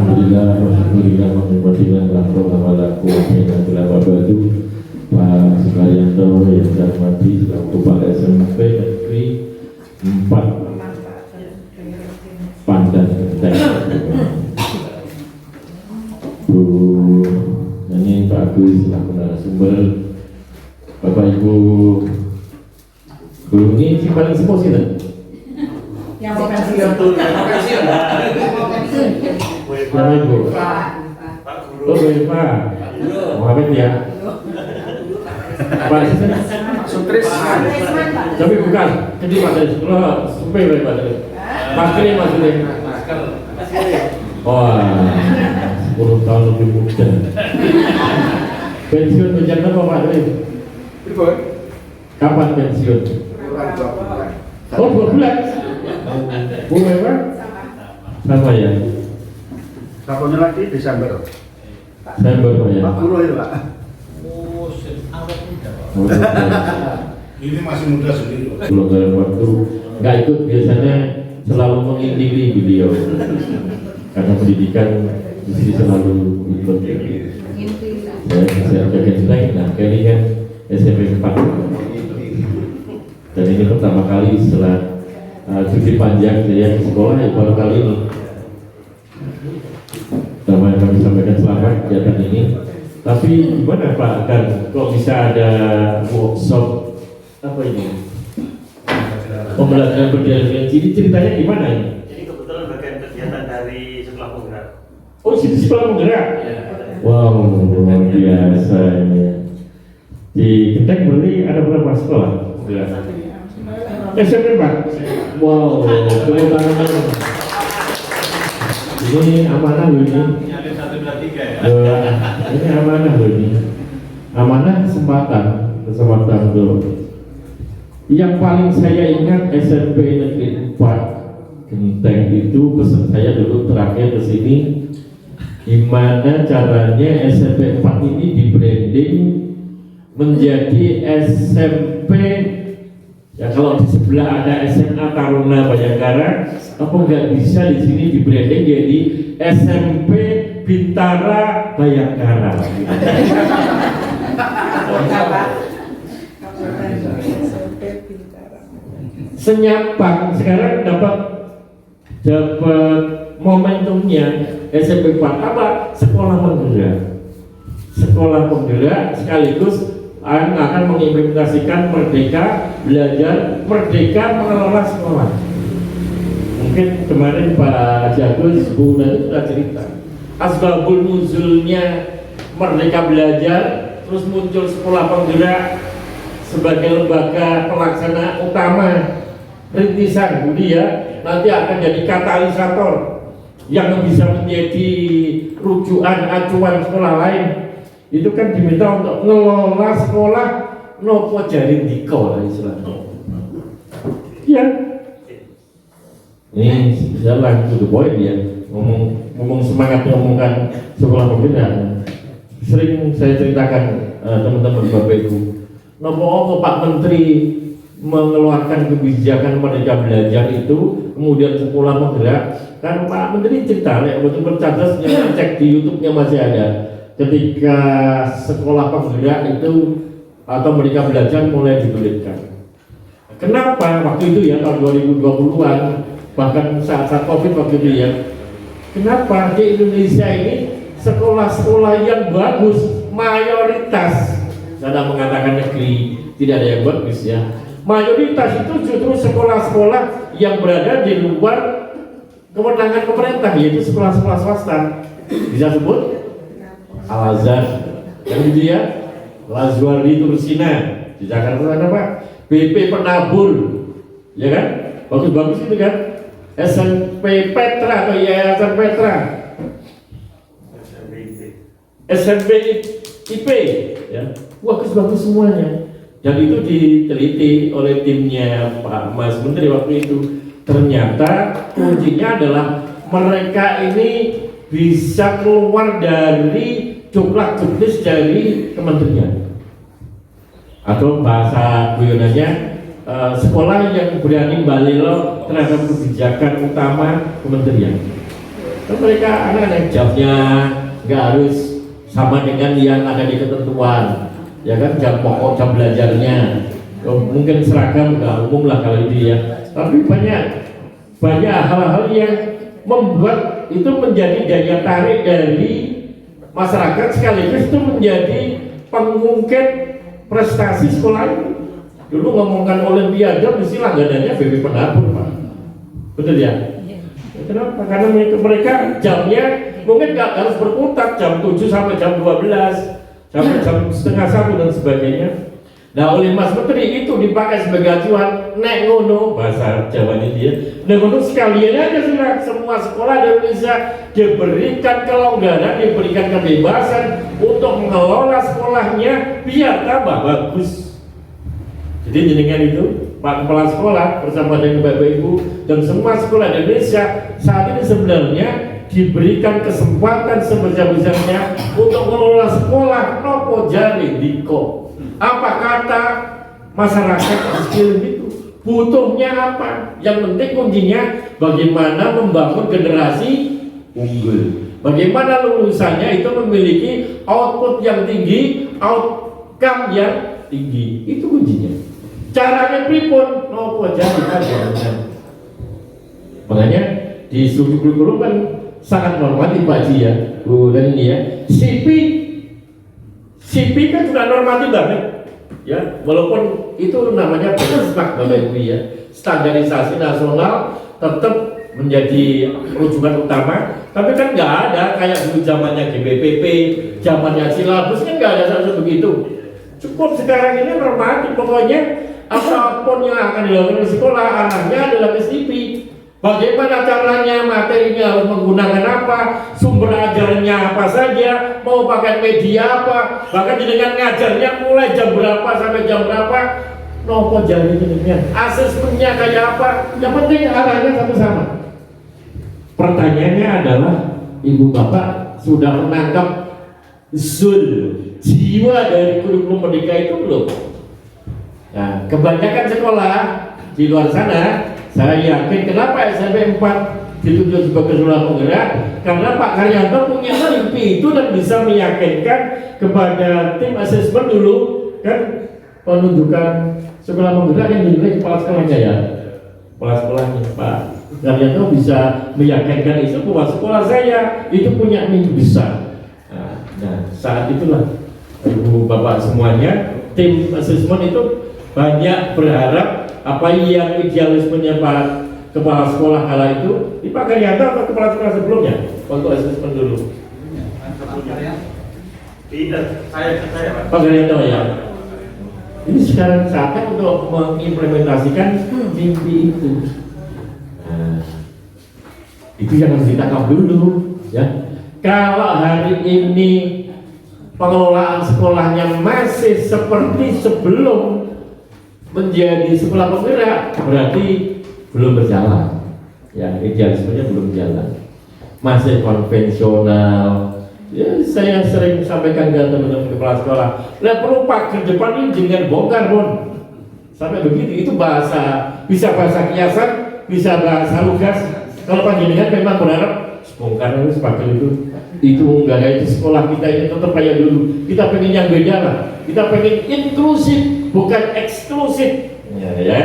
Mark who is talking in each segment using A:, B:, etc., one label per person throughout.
A: Alhamdulillah, Alhamdulillah, Alhamdulillah, Alhamdulillah, Pak Sukaryanto yang saya hormati selaku Kepala SMP Negeri 4 Pandan Genteng. Bu, ini Pak Agus selaku narasumber, Bapak Ibu, guru ini si paling sepuh sih,
B: yang mau pensiun tuh,
A: Bapak Ibu,
B: Pak
A: oh Pak, Muhammad ya, Pak
C: Sutris.
A: tapi bukan, jadi Pak Tris, kalau supaya Pak Tris, masker maksudnya, wah, 10 tahun lebih muda. Pensiun tujuan apa Pak Tris? Kapan pensiun? Oh 2 bulan. Bulan apa? Sama ya.
C: Tahunnya lagi Desember.
A: Desember Pak ya.
C: 40 itu Pak.
D: Ini masih muda sendiri.
A: Belum dalam waktu nggak ikut biasanya selalu mengintili beliau karena pendidikan mesti selalu ikut. Saya jaga jelek, nah kali ini kan SMP 4 dan ini pertama kali setelah cuti panjang saya ke sekolah ya baru kali ini. Pertama kami sampaikan selamat kegiatan ini. Tapi gimana Pak kan kok bisa ada workshop apa ini? Pembelajaran berdasarkan ciri, ceritanya gimana ini?
E: Jadi kebetulan bagian kegiatan dari sekolah penggerak.
A: Oh, situ sekolah penggerak?
E: Ya.
A: Wow, luar biasa ini. Di Genteng berarti ada berapa sekolah penggerak? SMP Pak? Wow, tepuk tangan. Ini amanah loh ini.
E: Ada 1, 2, 3 ya.
A: Ini amanah loh ini. Amanah kesempatan tuh. Yang paling saya ingat SMP Negeri 4 Genteng itu pesan saya dulu terakhir ke sini, gimana caranya SMP 4 ini di branding menjadi SMP. Ya kalau di sebelah ada SMA Taruna Bayangkara, apa nggak bisa di sini di branding jadi SMP Bintara Bayangkara? Senyampang sekarang dapat momentumnya SMP 4 apa? Sekolah penggerak sekaligus akan mengimplementasikan merdeka belajar, merdeka mengelola sekolah. Mungkin kemarin Pak Jagus Bu Nani sudah cerita asbabul nuzulnya merdeka belajar, terus muncul sekolah penggerak sebagai lembaga pelaksana utama rintisan dia nanti akan jadi katalisator yang bisa menjadi rujukan acuan sekolah lain. Itu kan diminta untuk ngelola sekolah nopo jaring diko lah istilahnya. Iya. Ini jalan to the point ya. Ngomong semangat ngomongkan sekolah pembinaan. Sering saya ceritakan teman-teman Bapak Ibu. Nopo Pak Menteri mengeluarkan kebijakan merdeka belajar itu, kemudian sekolah penggerak. Kan Pak Menteri cerita, betul bercatat yang cek di YouTube-nya masih ada. Ketika sekolah penggerak itu atau merdeka belajar mulai digulirkan. Kenapa waktu itu ya tahun 2020-an bahkan saat Covid waktu itu ya. Kenapa di Indonesia ini sekolah-sekolah yang bagus mayoritas, saya mengatakan negeri tidak ada yang bagus ya. Mayoritas itu justru sekolah-sekolah yang berada di luar kewenangan pemerintah, yaitu sekolah-sekolah swasta. Bisa sebut Al-Azhar, yang gitu ya, Lazwari Tursina di Jakarta ada Pak, BP Penabur, ya kan, bagus-bagus itu kan, SMP Petra atau Yayasan Petra, SMP IP, ya, bagus-bagus semuanya. Dan itu diteliti oleh timnya Pak Mas Menteri waktu itu. Ternyata kuncinya adalah mereka ini bisa keluar dari coklak-coklis dari kementerian, atau bahasa guyonannya sekolah yang berani balelo terhadap kebijakan utama kementerian. Kan mereka anak-anak jamnya nggak harus sama dengan yang ada di ketentuan, ya kan, jam pokok, jam belajarnya. Mungkin seragam nggak umum lah kalau itu ya, tapi banyak hal-hal yang membuat itu menjadi daya tarik dari masyarakat, sekaligus itu menjadi pengungkit prestasi sekolah itu. Dulu ngomongkan olimpiade mesti langganannya BB Pendapur, Pak. Betul ya? Kenapa? Karena mereka jamnya mungkin nggak harus berputar jam 7 sampai jam 12 sampai jam setengah 1 dan sebagainya. Nah, oleh Mas Menteri itu dipakai sebagai acuan, nek ngono bahasa Jawanya dia. Nek ngono sekalian aja sudah semua sekolah di Indonesia diberikan kelonggaran, diberikan kebebasan untuk mengelola sekolahnya biar tambah bagus. Jadi jenengan itu Pak Kepala Sekolah bersama dengan Bapak Ibu dan semua sekolah di Indonesia saat ini sebenarnya diberikan kesempatan sebesar-besarnya untuk mengelola sekolah nopo jari diko. Apa kata masyarakat skill itu? Butuhnya apa? Yang penting kuncinya bagaimana membangun generasi unggul. Bagaimana lulusannya itu memiliki output yang tinggi, outcome yang tinggi. Itu kuncinya. Caranya pripun? Nopo jari aja. Makanya di studi kurikulum kan sangat normatif Pak Ji ya, Bu dan ini ya. CP kan sudah normatif banget ya, walaupun itu namanya benchmark Bapak Ibu ya, standarisasi nasional tetap menjadi rujukan utama, tapi kan nggak ada kayak dulu zamannya GBPP, zamannya silabus kan nggak ada seperti begitu. Cukup sekarang ini normatif, pokoknya apapun yang akan dilakukan di sekolah anaknya adalah ke CP. Bagaimana caranya, materinya harus menggunakan apa, sumber ajarnya apa saja, mau pakai media apa, bahkan dengan ngajarnya mulai jam berapa sampai jam berapa, nopo jari jenengan, asesmennya kayak apa, yang penting arahnya satu sama. Pertanyaannya adalah, Ibu Bapak sudah menangkap jiwa dari kurikulum merdeka itu belum? Nah, kebanyakan sekolah di luar sana, saya yakin kenapa SMP 4 ditunjuk sebagai sekolah penggerak, karena Pak Karyanto punya mimpi itu dan bisa meyakinkan kepada tim asesmen dulu kan penunjukan sekolah penggerak yang dinilai kepala sekolahnya ya, kepala sekolahnya Pak Karyanto bisa meyakinkan itu bahwa sekolah saya itu punya mimpi besar. Nah saat itulah Ibu Bapak semuanya tim asesmen itu banyak berharap apa yang idealismenya Pak Kepala Sekolah kala itu di Pak Karyanto atau Kepala Sekolah sebelumnya waktu asesmen dulu?
E: Tidak, saya Pak.
A: Pak Karyanto ya. Ini sekarang saatnya untuk mengimplementasikan mimpi itu. Nah, itu yang harus ditangkap dulu ya. Kalau hari ini pengelolaan sekolahnya masih seperti sebelum menjadi sekolah penggerak, berarti belum berjalan ya, idealismenya belum jalan, masih konvensional ya. Saya sering sampaikan ke teman-teman kepala sekolah, lah perlu Pak ke depan ini dengan bongkar pun sampai begitu, itu bahasa, bisa bahasa kiasan, bisa bahasa lugas. Kalau Pak jenengan memang berharap bongkar itu sebagai itu enggak kayak sekolah kita ini tetap kayak dulu, kita pengen yang beda lah, kita pengen inklusif bukan eksklusif ya,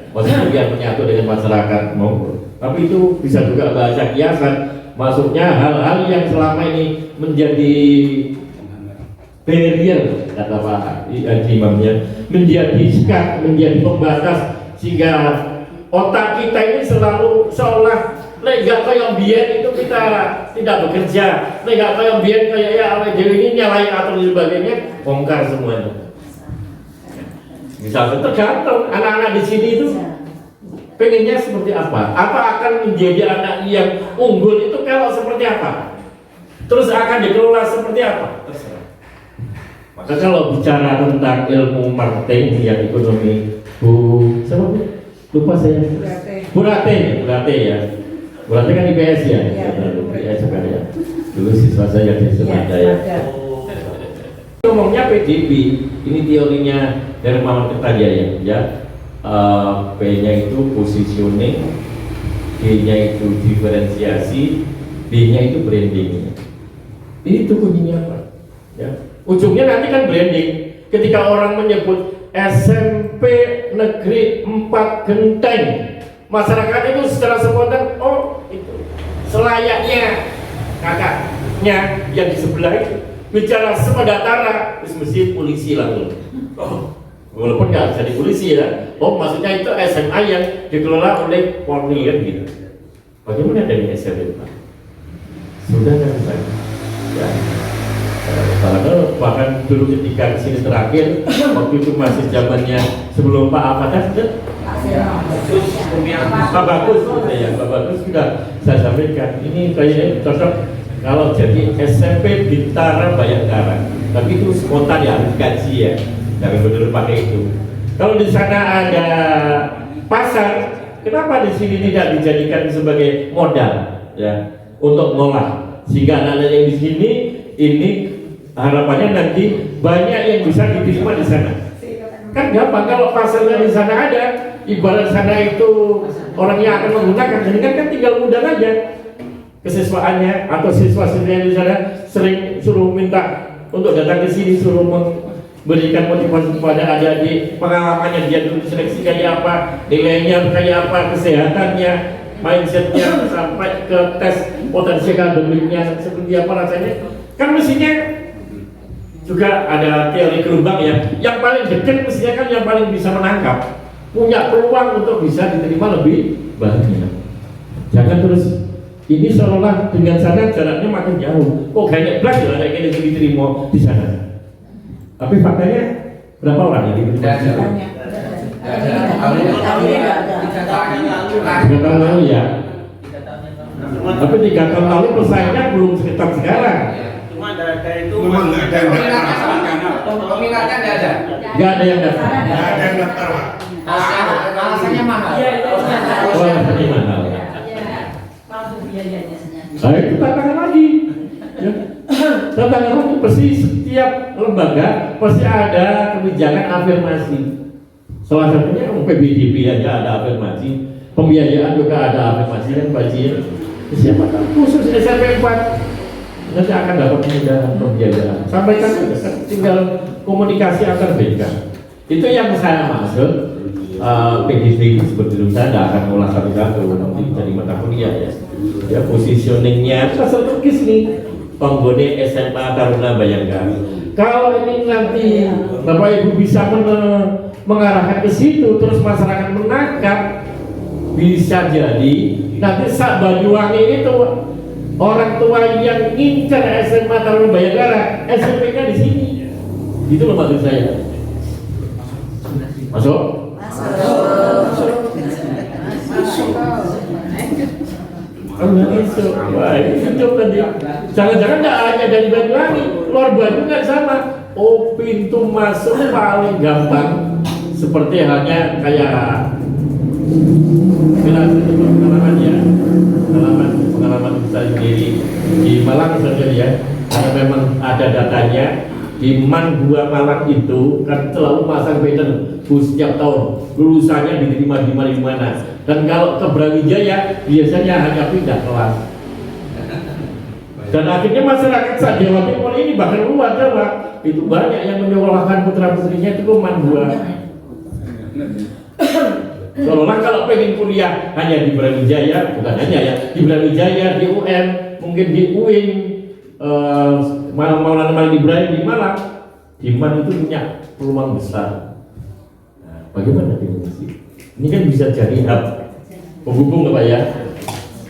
A: maksudnya biar menyatu dengan masyarakat mau. Tapi itu bisa juga bahasa kiasan, maksudnya hal-hal yang selama ini menjadi barrier kata Pak Imamnya, menjadi sekat, menjadi pembatas, sehingga otak kita ini selalu seolah lega kayak biar itu kita tidak bekerja, lega kayak biar kayak ya awal ini nyalain atau sebagainya, bongkar semuanya. Misalnya tergantung anak-anak di sini itu pengennya seperti apa? Apa akan menjadi anak yang unggul itu kalau seperti apa? Terus akan dikelola seperti apa? Terserah. Maka kalau bicara tentang ilmu marketing yang ekonomi, siapa Bu? Lupa saya. Burate ya. Burate kan IPS ya. IPS juga ya. Dulu siswa saya di Surabaya. Ngomongnya PDB, ini teorinya dari Muhammad Kertajaya ya. P-nya itu positioning, G-nya itu diferensiasi, B-nya itu branding. Itu kuncinya Pak. Ya. Ujungnya nanti kan branding. Ketika orang menyebut SMP Negeri 4 Genteng, masyarakat itu secara spontan, oh itu selayaknya kakaknya yang di sebelah itu bicara sepedatara, mesti polisi langsung. Oh, walaupun nggak jadi polisi ya. Oh, maksudnya itu SMA yang dikelola oleh Polri kan gitu. Bagaimana dari SMP Pak? Sudah kan saya? Ya. Padahal bahkan dulu ketika di sini terakhir, waktu itu masih zamannya sebelum Pak Ahmad Pak Bagus, ya Pak Bagus sudah saya sampaikan. Ini kayaknya cocok kalau jadi SMP Bintara Bayangkara. Tapi itu spontan ya, harus gaji ya, jangan benar pakai itu. Kalau di sana ada pasar, kenapa di sini tidak dijadikan sebagai modal ya untuk ngolah, sehingga anak-anak yang di sini ini harapannya nanti banyak yang bisa diterima di sana. Kan gampang kalau pasarnya di sana ada, ibarat sana itu orang yang akan menggunakan, dengan kan tinggal undang aja kesiswaannya atau siswa-siswa yang di sana sering suruh minta untuk datang ke sini, suruh memberikan motivasi kepada adik-adik, pengalamannya dia dulu seleksi kayak apa, nilainya kayak apa, kesehatannya, mindsetnya sampai ke tes potensi akademiknya seperti apa rasanya. Kan mestinya juga ada teori gelombang ya, yang paling dekat mestinya kan yang paling bisa menangkap, punya peluang untuk bisa diterima lebih banyak. Jangan terus ini seolah dengan sana jaraknya makin jauh. Kok banyak belas ya anak ini diterima di sana. Tapi faktanya berapa orang yang diterima di sana? 3 tahun lalu ya. Tapi 3 tahun lalu persaingan belum sekitar sekarang.
E: Cuma ada itu
D: Memang nggak ada yang daftar.
F: Peminatnya nggak ada.
A: Nggak ada yang daftar.
D: Nggak ada yang daftar, Pak.
F: Alasannya mahal.
B: Iya, itu
A: Oh, alasannya mahal.
B: palsu biayanya sebenarnya.
A: Nah itu tantangan lagi. Ya. Tantangan lagi pasti setiap lembaga pasti ada kebijakan afirmasi. Salah satunya PBDB aja ada afirmasi, pembiayaan juga ada afirmasi dan bajian. Siapa tahu khusus SMP 4 nanti akan dapat kemudahan pembiayaan. Sampaikan saja, tinggal komunikasi antar BK. Itu yang saya maksud. PDB seperti itu saya tidak akan ulas satu-satu nanti dari mata kuliah ya. Ya positioningnya strategis nih. Penggone SMA Taruna Bayangkara. Kalau ini nanti Bapak Ibu bisa mengarahkan ke situ, terus masyarakat menangkap, bisa jadi nanti sak Banyuwangi itu orang tua yang ngincar SMA Taruna Bayangkara, SMP-nya di sini. Itu loh maksud saya. Masuk? Allah itu, wah itu tadi. Jangan-jangan nggak hanya dari Banyuwangi, luar Banyuwangi nggak sama. Oh pintu masuk paling gampang, seperti halnya kayak pengalaman saya sendiri di Malang saja ya. Karena memang ada datanya. Di MAN 2 Malang itu kan selalu pasang banner setiap tahun lulusannya diterima di mana. Dan kalau ke Brawijaya biasanya hanya pindah kelas. Dan akhirnya masyarakat Jawa Timur ini bahkan luar Jawa itu banyak yang menyekolahkan putra putrinya itu ke MAN 2. Seolah kalau pengen kuliah hanya di Brawijaya, bukan hanya ya, di Brawijaya, di UM, mungkin di UIN, Maulana Ibrahim di Malang, di MAN itu punya peluang besar. Nah, bagaimana Indonesia? Ini kan bisa jadi hub penghubung Pak ya.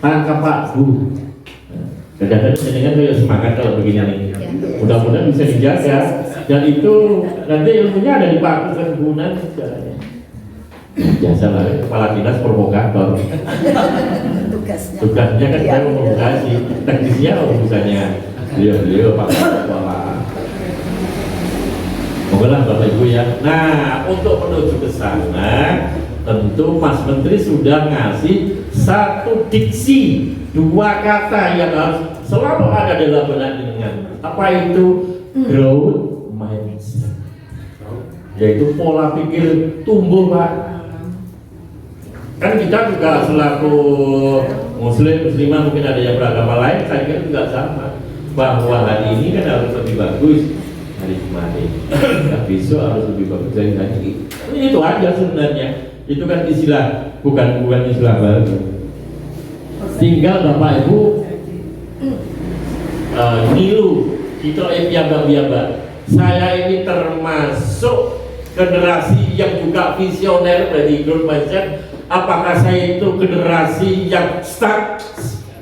A: Tangkap Pak Bu. Kadang-kadang dengan saya semangat kalau begini nih. Mudah-mudahan bisa dijaga. Dan itu nanti ilmunya ada di Pak dan Gunan segalanya. Biasa lah, kepala dinas provokator. Tugasnya kan saya memprovokasi. Teknisnya urusannya beliau Pak Kepala. Moga Bapak Ibu ya. Nah, untuk menuju ke sana, tentu Mas Menteri sudah ngasih satu diksi, 2 kata yang harus selalu ada dalam benak jenengan. Apa itu? Growth mindset. Yaitu pola pikir tumbuh Pak. Kan kita juga selaku Muslim, muslimah mungkin ada yang beragama lain, saya kira juga sama. Bahwa hari ini kan harus lebih bagus hari kemarin, besok harus lebih bagus dari hari ini. Itu aja sebenarnya. Itu kan istilah, bukan istilah baru. Tinggal Bapak Ibu nilu kita biaba. Saya ini termasuk generasi yang juga visioner dari grup mindset. Apakah saya itu generasi yang stuck?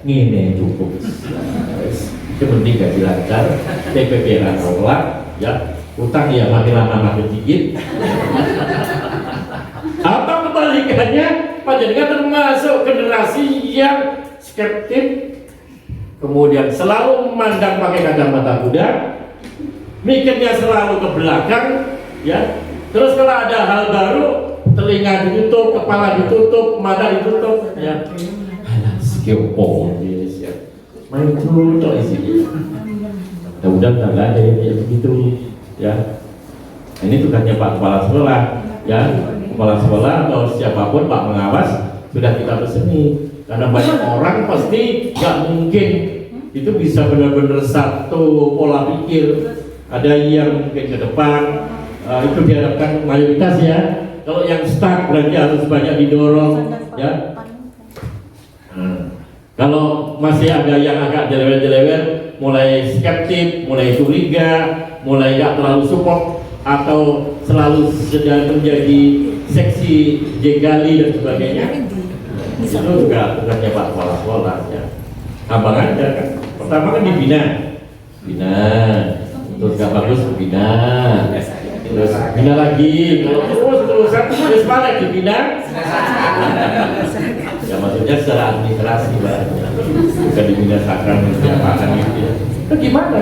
A: Ini cukup. Yang penting gaji lancar, TPP tolak, ya utang ya makin lama makin sedikit. Atau kebalikannya, panjenengan termasuk generasi yang skeptik, kemudian selalu memandang pakai kacamata kuda, mikirnya selalu ke belakang, ya. Terus kalau ada hal baru, telinga ditutup, kepala ditutup, mata ditutup, ya. Alah, skiopo, ya. Main tutup isinya. Mudah-mudahan nggak ada yang kayak begitu, ya. Ini tugasnya Pak Kepala Sekolah, ya. Kepala sekolah atau siapapun Pak Pengawas sudah kita peseni, karena banyak orang pasti nggak mungkin itu bisa benar-benar satu pola pikir. Ada yang mungkin ke depan, itu diharapkan mayoritas ya. Kalau yang stuck berarti harus banyak didorong, ya. Kalau masih ada yang agak jelewel-jelewel, mulai skeptik, mulai curiga, mulai nggak terlalu support atau selalu sedang menjadi seksi jegali dan sebagainya, itu juga tugasnya Pak Kepala Sekolah, ya. Gampang aja kan. Pertama kan dibina, terus gak bagus bina, terus bina lagi, kalau terusan terus balik dibina. Ya maksudnya secara administrasi Pak, bukan dibinasakan diapakan gitu ya. Nah, gimana?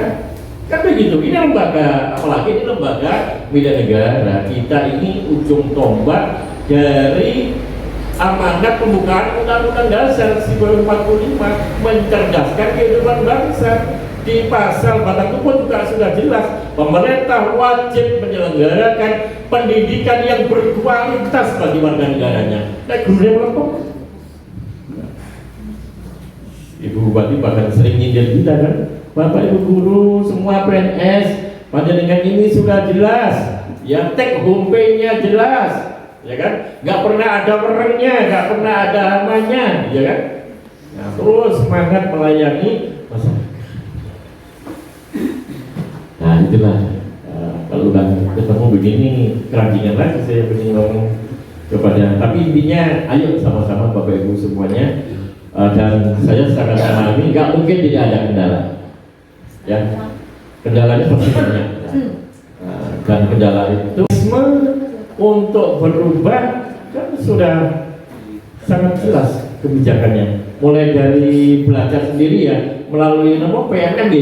A: Kan begitu, ini lembaga, apalagi ini lembaga milik negara. Kita ini ujung tombak dari amanat pembukaan Undang-Undang Dasar 1945, mencerdaskan kehidupan bangsa. Di pasal batang tubuh juga sudah jelas, pemerintah wajib menyelenggarakan pendidikan yang berkualitas bagi warga negaranya. Nah, gurunya melempem. Ibu Bupati bahkan sering nyindir kita kan, Bapak Ibu guru semua PNS panjenengan ini sudah jelas, ya take home pay-nya jelas, ya kan, nggak pernah ada merengnya, nggak pernah ada hamanya, ya kan. Nah, terus semangat melayani masyarakat. Nah itulah, kalau udah ketemu begini keranjingan lagi saya ingin ngomong kepada, tapi intinya ayo sama-sama Bapak Ibu semuanya. Dan saya sangat memahami nggak mungkin tidak ada kendala, ya, kendalanya pasti banyak, dan kendala itu untuk berubah kan sudah sangat jelas kebijakannya, mulai dari belajar sendiri ya melalui nama PMMB,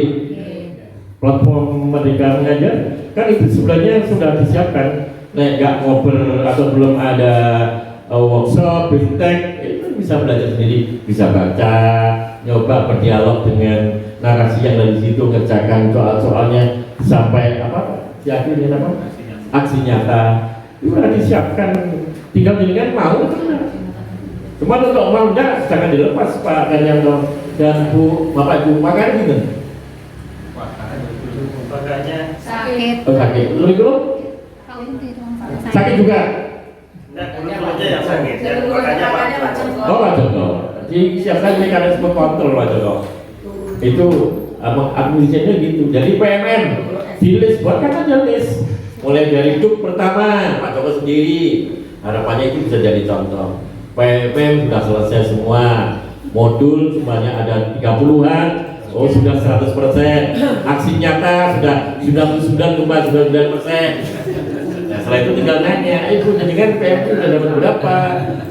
A: platform Merdeka Mengajar, kan itu sebenarnya sudah disiapkan. Nggak ngobrol atau belum ada workshop, bistek, itu bisa belajar sendiri, bisa baca, nyoba berdialog dengan narasi yang dari situ, ngerjakan soal-soalnya sampai apa? Akhirnya apa? Aksi nyata. Itu sudah disiapkan, tinggal dengan mau. Cuma untuk mau enggak, jangan dilepas Pak Ganyanto dan Bu, Bapak Ibu, makanya gitu.
E: Makanya
B: Sakit.
A: Oh, sakit. Lu sakit juga.
E: enggak dulu aja yang sakit. Makanya Pak.
A: Oh, Pak Joko. Disiapkan mekanisme kontrol Pak Joko. Itu administrasinya gitu. Jadi PMM di list, buatkan aja list. Mulai dari duk pertama Pak Joko sendiri. Harapannya itu bisa jadi contoh. PMM sudah selesai semua. Modul semuanya ada 30-an. Oh sudah 100%. Aksi nyata sudah 99,99%. Nah setelah itu tinggal nanya, ibu jadi kan PM itu sudah dapat berapa?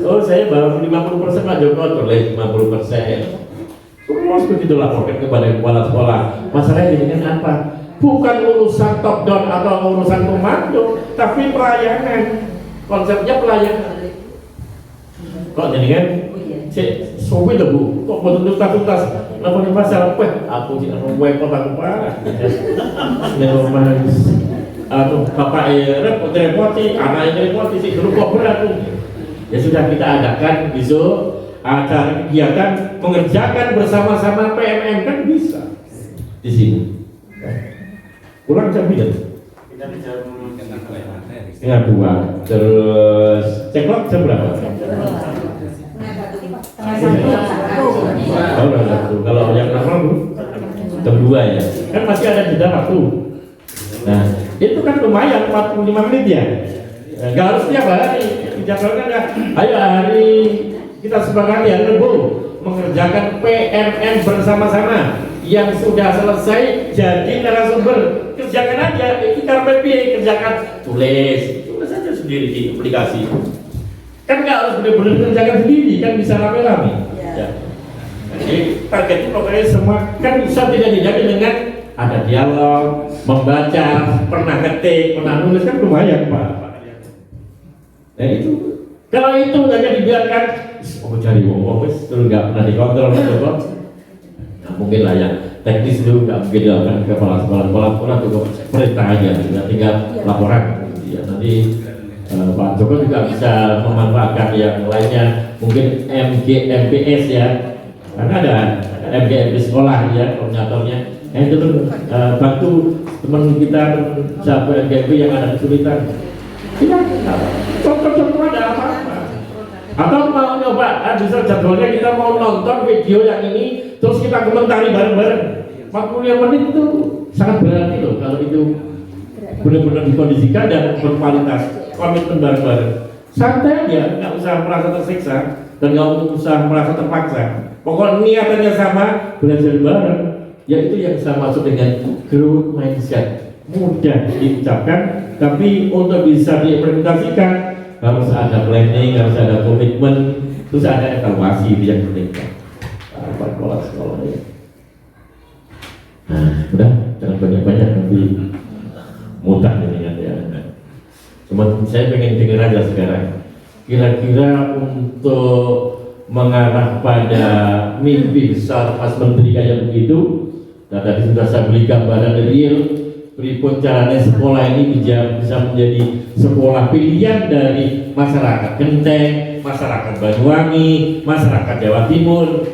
A: Oh saya baru 50% Pak Joko, terlebih 50%. Terus begitu laporkan kepada kepala sekolah. Masalahnya dengan apa? Bukan urusan top down atau urusan komando, tapi pelayanan. Konsepnya pelayanan. Kok jadi kan? Sopi dah Bu, kok betul tuntas lapor di pasar, aku tidak mau kotak parah. Atau bapak repot, anak repot, si guru kok berat. Ya sudah kita adakan besok acara kegiatan mengerjakan bersama-sama PMM kan bisa di sini. Kurang jam tidak?
E: Kita bisa
A: Setengah 2. Terus ceklok jam berapa? Oh, udah satu. Kalau yang normal Bu? Jam 2 ya. Kan masih ada jeda waktu. Nah, itu kan lumayan 45 menit ya. Enggak harus tiap hari. Dijadwalkan ya. Ayo hari kita sepakati hari Rabu mengerjakan PMM bersama-sama. Yang sudah selesai jadi narasumber, kerjakan aja. Ini karpet kerjakan, tulis aja sendiri di aplikasi. Kan nggak harus benar-benar kerjakan sendiri, kan bisa rame-rame. Ya. Jadi targetnya pokoknya semua kan bisa tidak dijaga dengan ada dialog, membaca, pernah ketik, pernah nulis kan lumayan Pak. Nah itu, kalau itu hanya dibiarkan, cari wong wes, terus nggak pernah dikontrol betul. Nah, mungkin lah yang teknis itu nggak mungkin dilakukan ke kepala sekolah itu perintah aja, tinggal laporan. Ya, nanti Pak Joko juga bisa memanfaatkan yang lainnya, mungkin MPS ya, karena ada MPS sekolah ya koordinatornya. Itu bantu teman kita sahabat MGP yang ada kesulitan. Kita contoh-contoh ada apa-apa. Atau mau nyoba, bisa jadwalnya kita mau nonton video yang ini, terus kita komentari bareng-bareng. 45 menit itu sangat berarti loh kalau itu benar-benar dikondisikan dan berkualitas, komitmen bareng-bareng. Santai aja, nggak usah merasa tersiksa dan nggak usah merasa terpaksa. Pokoknya niatannya sama, belajar bareng. Yaitu yang saya maksud dengan growth mindset. Mudah diucapkan, tapi untuk bisa diimplementasikan harus ada planning, harus ada komitmen, terus ada evaluasi yang penting. Sekolah ya. Nah, udah jangan banyak-banyak nanti mudah dengan ya. Cuman saya pengen dengar aja sekarang. Kira-kira untuk mengarah pada mimpi besar Mas Menteri kayak begitu, dan tadi sudah saya beli gambaran real berikut caranya sekolah ini bisa menjadi sekolah pilihan dari masyarakat Genteng, masyarakat Banyuwangi, masyarakat Jawa Timur.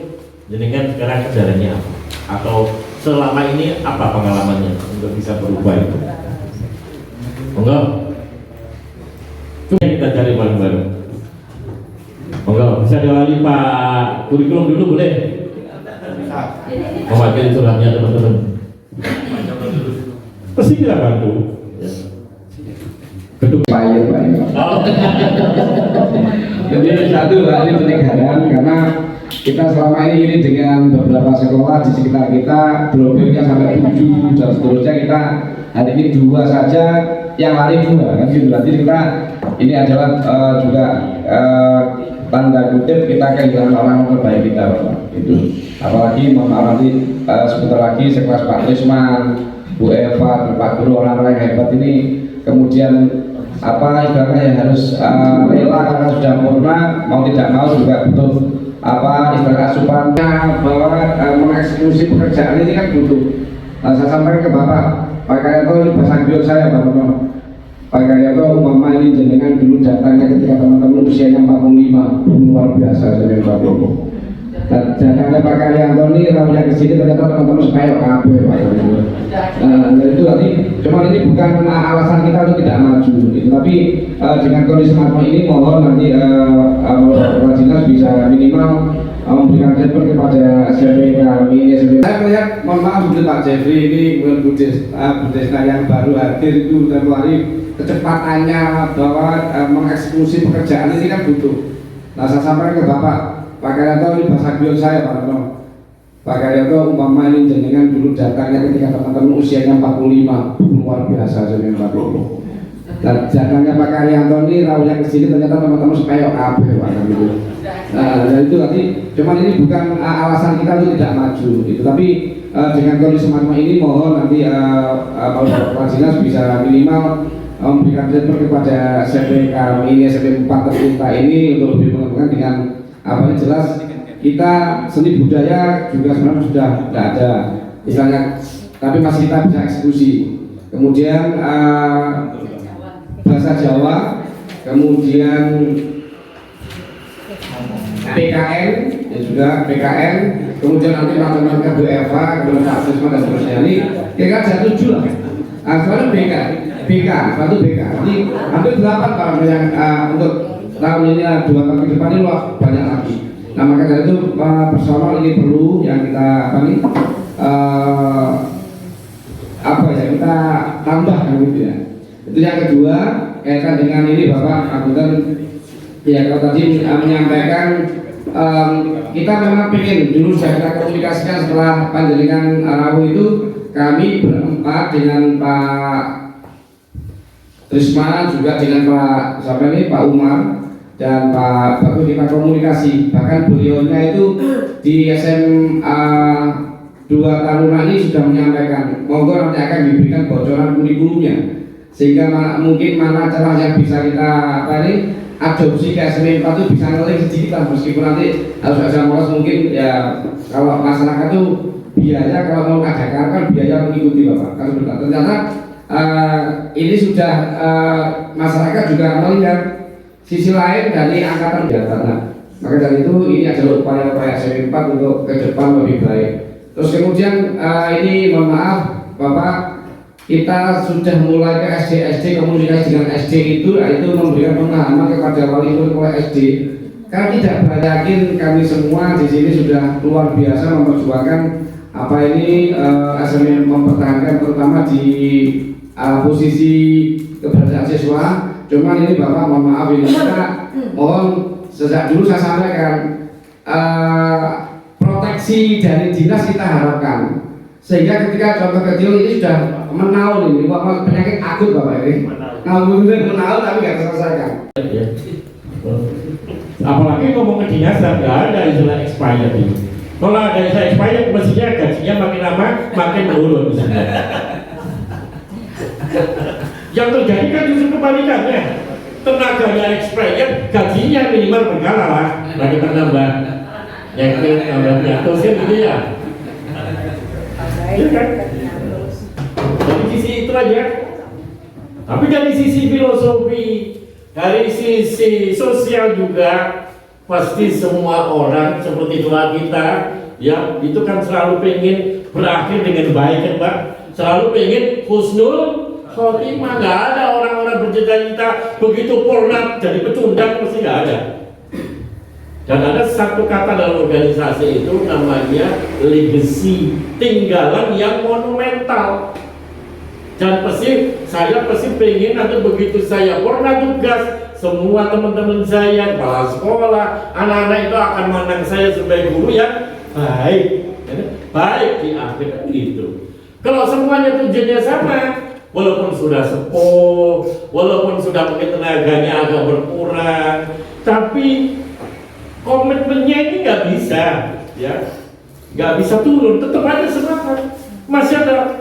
A: Jadi kan sekarang caranya apa? Atau selama ini apa pengalamannya untuk bisa berubah itu? Enggak? Coba kita cari bareng-bareng. Enggak, bisa diawali Pak kurikulum dulu boleh? Mewakili suratnya teman-teman. Pasti kita bantu. Gedung
G: Baik. Jadi satu hal ini pencegahan karena kita selama ini dengan beberapa sekolah di sekitar kita problemnya sampai 7 dan seterusnya, kita hari ini 2 saja yang lari 2 kan gitu. Berarti kita ini adalah juga tanda kutip kita kehilangan orang terbaik kita Bapak. Itu apalagi nanti sebentar lagi sekelas Pak Trisman, Bu Eva, Pak Guru, orang-orang yang hebat ini kemudian ibaratnya yang harus rela karena sudah purna, mau tidak mau juga butuh istilah asupannya bahwa mengeksekusi pekerjaan ini kan butuh. Saya sampaikan ke Bapak Pak Karyato, bahasa Guyot saya Bapak Pak Karyato, umpama ini jenengan dulu datangnya ketika teman-teman usianya 45, luar biasa jadi Bapak. Dan jangan Pak Karyato ini rawnya kesini ternyata teman-teman kayak kabel Pak. Nah itu tadi, cuma ini bukan alasan kita untuk tidak maju, gitu. Tapi dengan kondisi semacam ini mohon nanti Dinas bisa minimal memberikan support kepada SMP kami. Saya melihat, mohon maaf sebelum Pak Jeffrey ini bukan Budesna yang baru hadir itu tempoh hari, kecepatannya bahwa mengeksekusi pekerjaan ini kan butuh. Nah saya sampaikan ke Bapak Pak Karyato, ini bahasa Guyot saya Pak Karyato, umpama ini jenengan dulu datangnya ketika teman-teman usianya 45, luar biasa jadi Bapak. Dan jaganya Pak Karyato ini rawnya kesini ternyata teman-teman kayak kabel Pak gitu. Nah itu tadi, cuman ini bukan alasan kita untuk tidak maju gitu. Tapi dengan kondisi semacam ini mohon nanti Pak Dinas bisa minimal memberikan support kepada SMP kami, SMP 4 tercinta ini untuk lebih mengembangkan dengan yang jelas kita seni budaya juga sebenarnya sudah tidak ada istilahnya, tapi masih kita bisa eksekusi. Kemudian bahasa Jawa, kemudian PKN, ya juga PKN, kemudian nanti matematika Bu Eva, kemudian Pak Sisma dan seterusnya. Ini kira-kira ada 7 lah. Soalnya BK, satu BK. Jadi hampir 8 Pak yang untuk tahun ini 2 tahun ke depan ini banyak lagi. Nah maka dari itu personal ini perlu yang kita kita tambahkan gitu ya. Itu yang kedua kaitan dengan ini Bapak Akuntan ya kalau tadi menyampaikan kita memang ingin dulu sudah kita komunikasikan setelah panjenengan rawuh itu kami berempat dengan Pak Trisma juga dengan Pak Umar dan Pak Bagus kita komunikasi, bahkan beliaunya itu di SMA 2 Taruna ini sudah menyampaikan monggo nanti akan diberikan bocoran kurikulumnya sehingga mungkin mana celah yang bisa kita adopsi ke SMA 4 itu bisa ngeling sedikit lah, meskipun nanti harus ada molos mungkin ya kalau masyarakat itu biaya kalau mau ada kan biaya mengikuti Bapak kan sebentar. Ternyata ini sudah masyarakat juga melihat sisi lain dari angkatan biasa. Maka dari itu ini adalah upaya-upaya SMA 4 untuk ke depan lebih baik. Terus kemudian ini mohon maaf Bapak, kita sudah mulai ke SD komunikasi dengan SD itu memberikan pemahaman kepada wali murid SD. Karena tidak yakin kami semua di sini sudah luar biasa memperjuangkan apa ini SMA mempertahankan terutama di posisi keberadaan siswa. Cuman ini Bapak mohon maaf ini kita mohon sejak dulu saya sampaikan proteksi dari dinas kita harapkan sehingga ketika contoh kecil ini sudah menaun ini penyakit akut Bapak ini menaun tapi nggak terselesaikan.
A: Apalagi ngomong ke dinas nggak ada istilah expired ini. Kalau ada istilah expired mestinya gajinya makin lama makin menurun. Yang terjadi kan justru kebalikannya, tenaganya expired, gajinya minimal berkala lah, lagi nambah. Yang terus kan gitu ya. Ya kan? Dari sisi itu aja. Tapi dari sisi filosofi, dari sisi sosial juga, pasti semua orang seperti itulah kita, ya itu kan selalu pengen berakhir dengan baik kan Pak. Selalu pengen husnul khotimah. Nggak ada orang-orang bercita-cita begitu purna jadi pecundang, pasti nggak ada. Dan ada satu kata dalam organisasi itu namanya legacy, tinggalan yang monumental. Dan saya pengen nanti begitu saya purna tugas, semua teman-teman saya, kepala sekolah, anak-anak itu akan memandang saya sebagai guru yang baik di akhir itu. Kalau semuanya tujuannya sama, walaupun sudah sepuh, walaupun sudah mungkin tenaganya agak berkurang, tapi komitmennya ini nggak bisa, ya, nggak bisa turun, tetap aja semangat. Masih ada,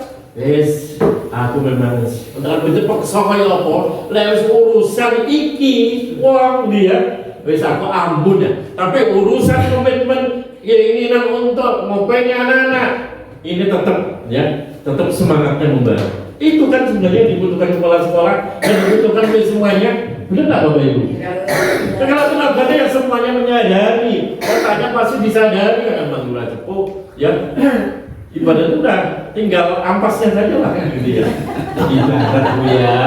A: aku memang dengan berjepok sokoy apa, lewat urusan iki, uang dia, aku ambun ya. Tapi urusan komitmen, keinginan untuk ngopenya anak-anak, ini tetap, ya, tetap semangatnya membara. Itu kan sebenarnya dibutuhkan kepala sekolah dan dibutuhkan oleh semuanya. Benar nggak Bapak Ibu? Nah, kalau tenaga yang semuanya menyadari, otaknya pasti disadari kan Alhamdulillah cepuh, ya. Ibadah itu udah tinggal ampasnya saja lah gitu ya. Ibarat ya.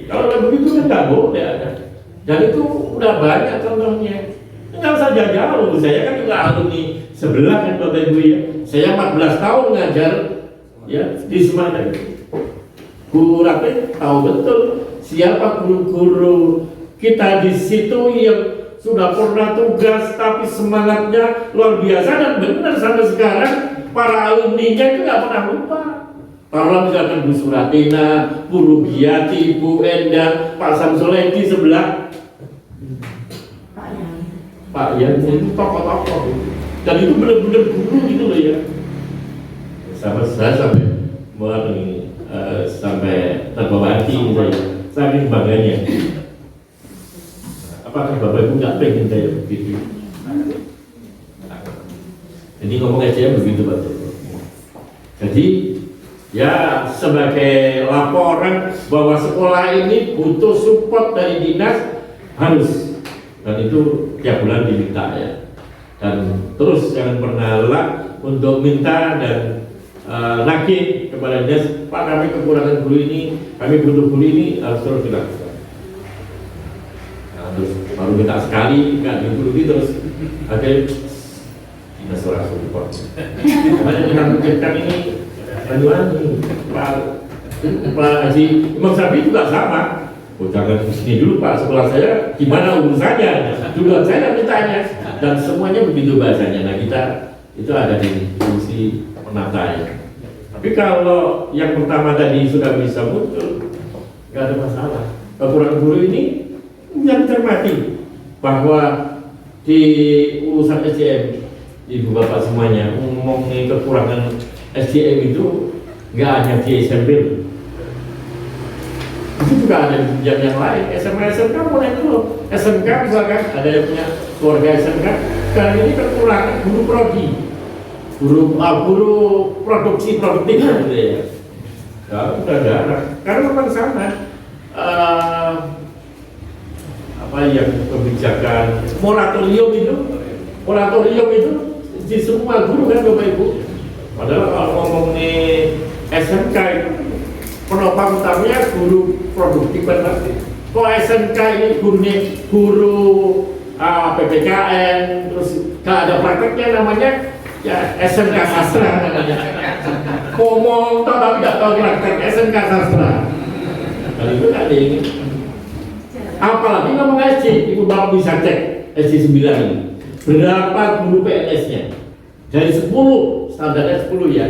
A: Kalau begitu kan nggak boleh ada. Dan itu udah banyak contohnya. Nggak usah jauh. Saya kan juga alumni sebelah kan Bapak Ibu ya. Saya 14 tahun ngajar ya di Semarang. Guru Rapi tahu betul siapa guru-guru kita di situ yang sudah pernah tugas tapi semangatnya luar biasa dan benar sampai sekarang para alumninya itu nggak pernah lupa. Kalau misalkan Bu Suratina, Bu Rubiati, Bu Enda, Pak Samsuledi sebelah, Pak Yan itu tokoh-tokoh dan itu benar-benar guru gitu loh ya. Saya sampai mulai sampai terbawa hati saya saking bangganya. Apakah Bapak Ibu nggak pengen saya begitu? Jadi ngomong aja begitu Pak. Jadi ya sebagai laporan bahwa sekolah ini butuh support dari dinas, harus, dan itu tiap bulan diminta ya. Dan terus jangan pernah lelah untuk minta dan nagih kepada dinas, Pak kami kekurangan guru ini, kami butuh guru ini, harus terus dilakukan. Nah, terus baru minta sekali, nggak dituruti terus akhirnya dinas orang support. Makanya kita pikirkan ini Banyuwangi, Pak Haji Imam Syafi'i juga sama. Oh jangan kesini dulu Pak, sekolah saya gimana urusannya? Dulu saya mintanya, dan semuanya begitu bahasanya. Nah kita itu ada di fungsi penata ya. Tapi kalau yang pertama tadi sudah bisa muncul, nggak ada masalah. Kekurangan guru ini yang cermati bahwa di urusan SDM, ibu bapak semuanya ngomongin kekurangan SDM itu nggak hanya di SMP. Itu juga ada di jenjang yang lain, SMA, SMK mulai dulu. SMK misalkan ada yang punya keluarga SMK, sekarang ini kekurangan guru prodi, guru produksi produktif gitu ya. Ya sudah ada, karena memang sama apa yang kebijakan moratorium itu di semua guru kan Bapak Ibu. Padahal kalau ngomongin SMK itu penopang utamanya guru produktif benar. Kok SMK ini guru PPKN, terus gak ada prakteknya namanya ya SMK Sastra namanya. Ngomong tapi gak tahu praktek SMK Sastra. Kalau itu gak ada ini. Apalagi ngomong SD, ibu bapak bisa cek SD 9 ini. Berapa guru PNS-nya? Dari 10, standarnya 10 ya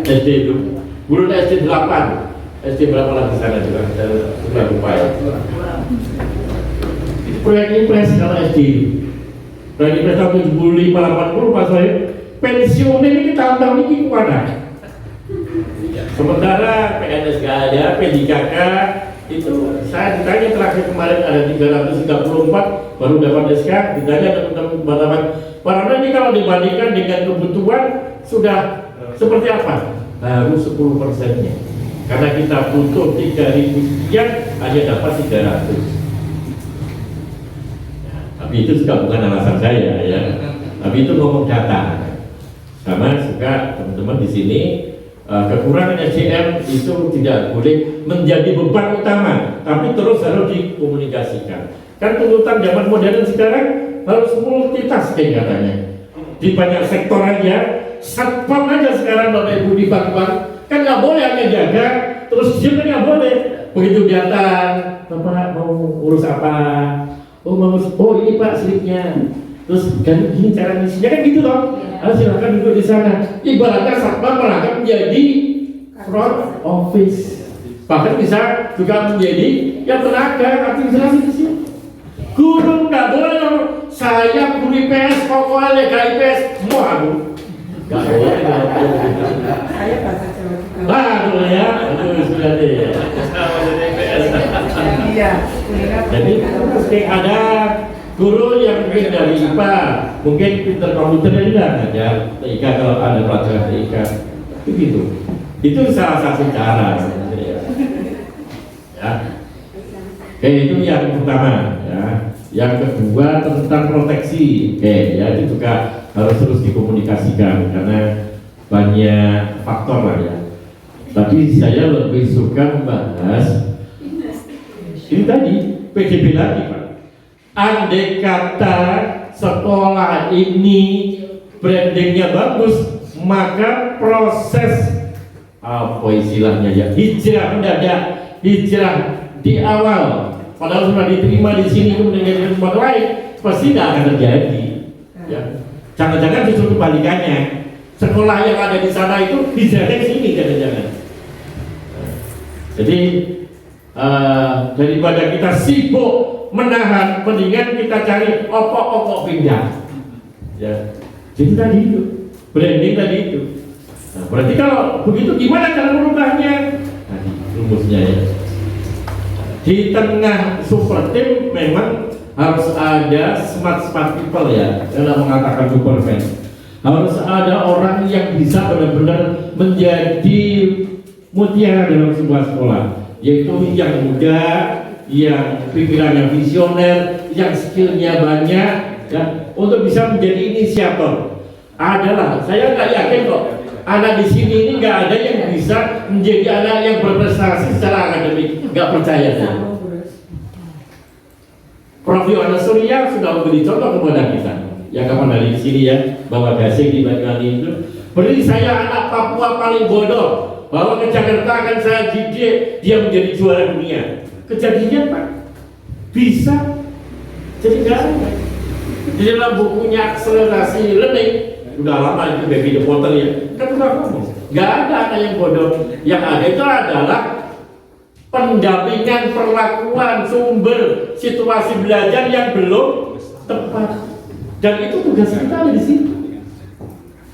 A: SD itu. Guru SD 8. SD berapa lagi sana juga, sudah lupa ya. Proyek impres kalau SD, proyek impres tahun 75-80 Pak Sohib, pensiunnya ini tahun-tahun ini kemana? Sementara PNS gak ada, P3K itu saya ditanya terakhir kemarin ada 334 baru dapat SK, ditanya teman-teman Pak ini kalau dibandingkan dengan kebutuhan sudah seperti apa? Baru 10%-nya. Karena kita butuh 3.000 sekian, hanya dapat 300. Ya, tapi itu juga bukan alasan saya ya. Tapi itu ngomong data. Sama juga teman-teman di sini kekurangan SDM itu tidak boleh menjadi beban utama, tapi terus harus dikomunikasikan. Kan tuntutan zaman modern sekarang harus multitasking katanya. Di banyak sektor aja, satpam aja sekarang Bapak Ibu di bank-bank kan nggak boleh hanya jaga terus diem kan nggak boleh. Begitu datang, Bapak mau urus apa? Oh ini Pak slipnya. Terus kan gini cara ngisinya kan gitu toh. Silakan duduk di sana. Ibaratnya satpam merangkap menjadi front office. Bahkan bisa juga menjadi yang tenaga administrasi di sini. Guru nggak boleh saya guru IPS pokoknya gak IPS mau aku. Gak boleh.
B: Saya bahasa Jawa juga.
A: Baru ya, itu sudah deh.
B: Iya.
A: Jadi mesti ada guru yang mungkin dari IPA, mungkin pinter komputer juga ya. TIK kalau ada pelajaran TIK, begitu. Itu salah satu cara. Ya. Oke, itu yang pertama. Ya. Yang kedua tentang proteksi. Oke, ya itu juga harus terus dikomunikasikan karena banyak faktor lah ya. Tapi saya lebih suka membahas ini tadi PDB lagi Pak. Andai kata sekolah ini brandingnya bagus, maka proses apa istilahnya ya hijrah mendadak, hijrah di awal. Padahal sudah diterima di sini kemudian di tempat lain pasti tidak akan terjadi. Ya. Jangan-jangan justru kebalikannya. Sekolah yang ada di sana itu hijrahnya ke sini jangan-jangan. Jadi daripada kita sibuk menahan, mendingan kita cari opok-opok pindah. Ya, jadi tadi itu branding tadi itu. Nah, berarti kalau begitu gimana cara merubahnya? Tadi rumusnya ya. Di tengah super team memang harus ada smart people ya, yang mengatakan superman. Harus ada orang yang bisa benar-benar menjadi mutiara dalam sebuah sekolah, yaitu yang muda, yang pikirannya visioner, yang skillnya banyak ya, untuk bisa menjadi inisiator adalah saya nggak yakin kok anak di sini ini nggak ada yang bisa menjadi anak yang berprestasi secara akademik, nggak percaya saya. Prof. Yohanes Surya sudah memberi contoh kepada kita yang kapan dari sini ya, bahwa Gasing di Banyuwangi itu beri saya anak Papua paling bodoh, bahwa ke Jakarta akan saya didik dia menjadi juara dunia. Kejadian Pak, bisa. Jadi nggak ada. Di dalam bukunya akselerasi learning, udah lama itu Baby the Portal ya, kan udah ngomong, nggak ada anak yang bodoh. Yang ada itu adalah pendampingan, perlakuan, sumber, situasi belajar yang belum tepat. Dan itu tugas kita ada di situ.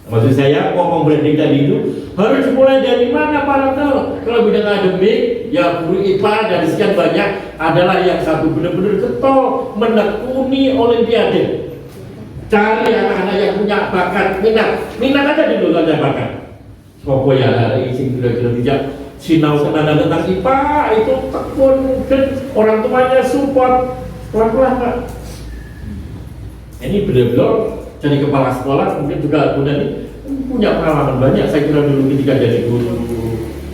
A: Maksud saya, ngomong branding tadi itu harus mulai dari mana para tahu. Kalau bidang akademik, ya guru IPA dari sekian banyak adalah yang satu benar-benar getol menekuni olimpiade. Cari anak-anak yang punya bakat, minat aja dulu ada bakat. Pokoknya hari ini kira-kira tidak sinau tentang IPA itu tekun, orang tuanya support, pelan-pelan Pak. Ini beliau jadi kepala sekolah, mungkin juga kemudian punya pengalaman banyak. Saya kira dulu ketika jadi guru,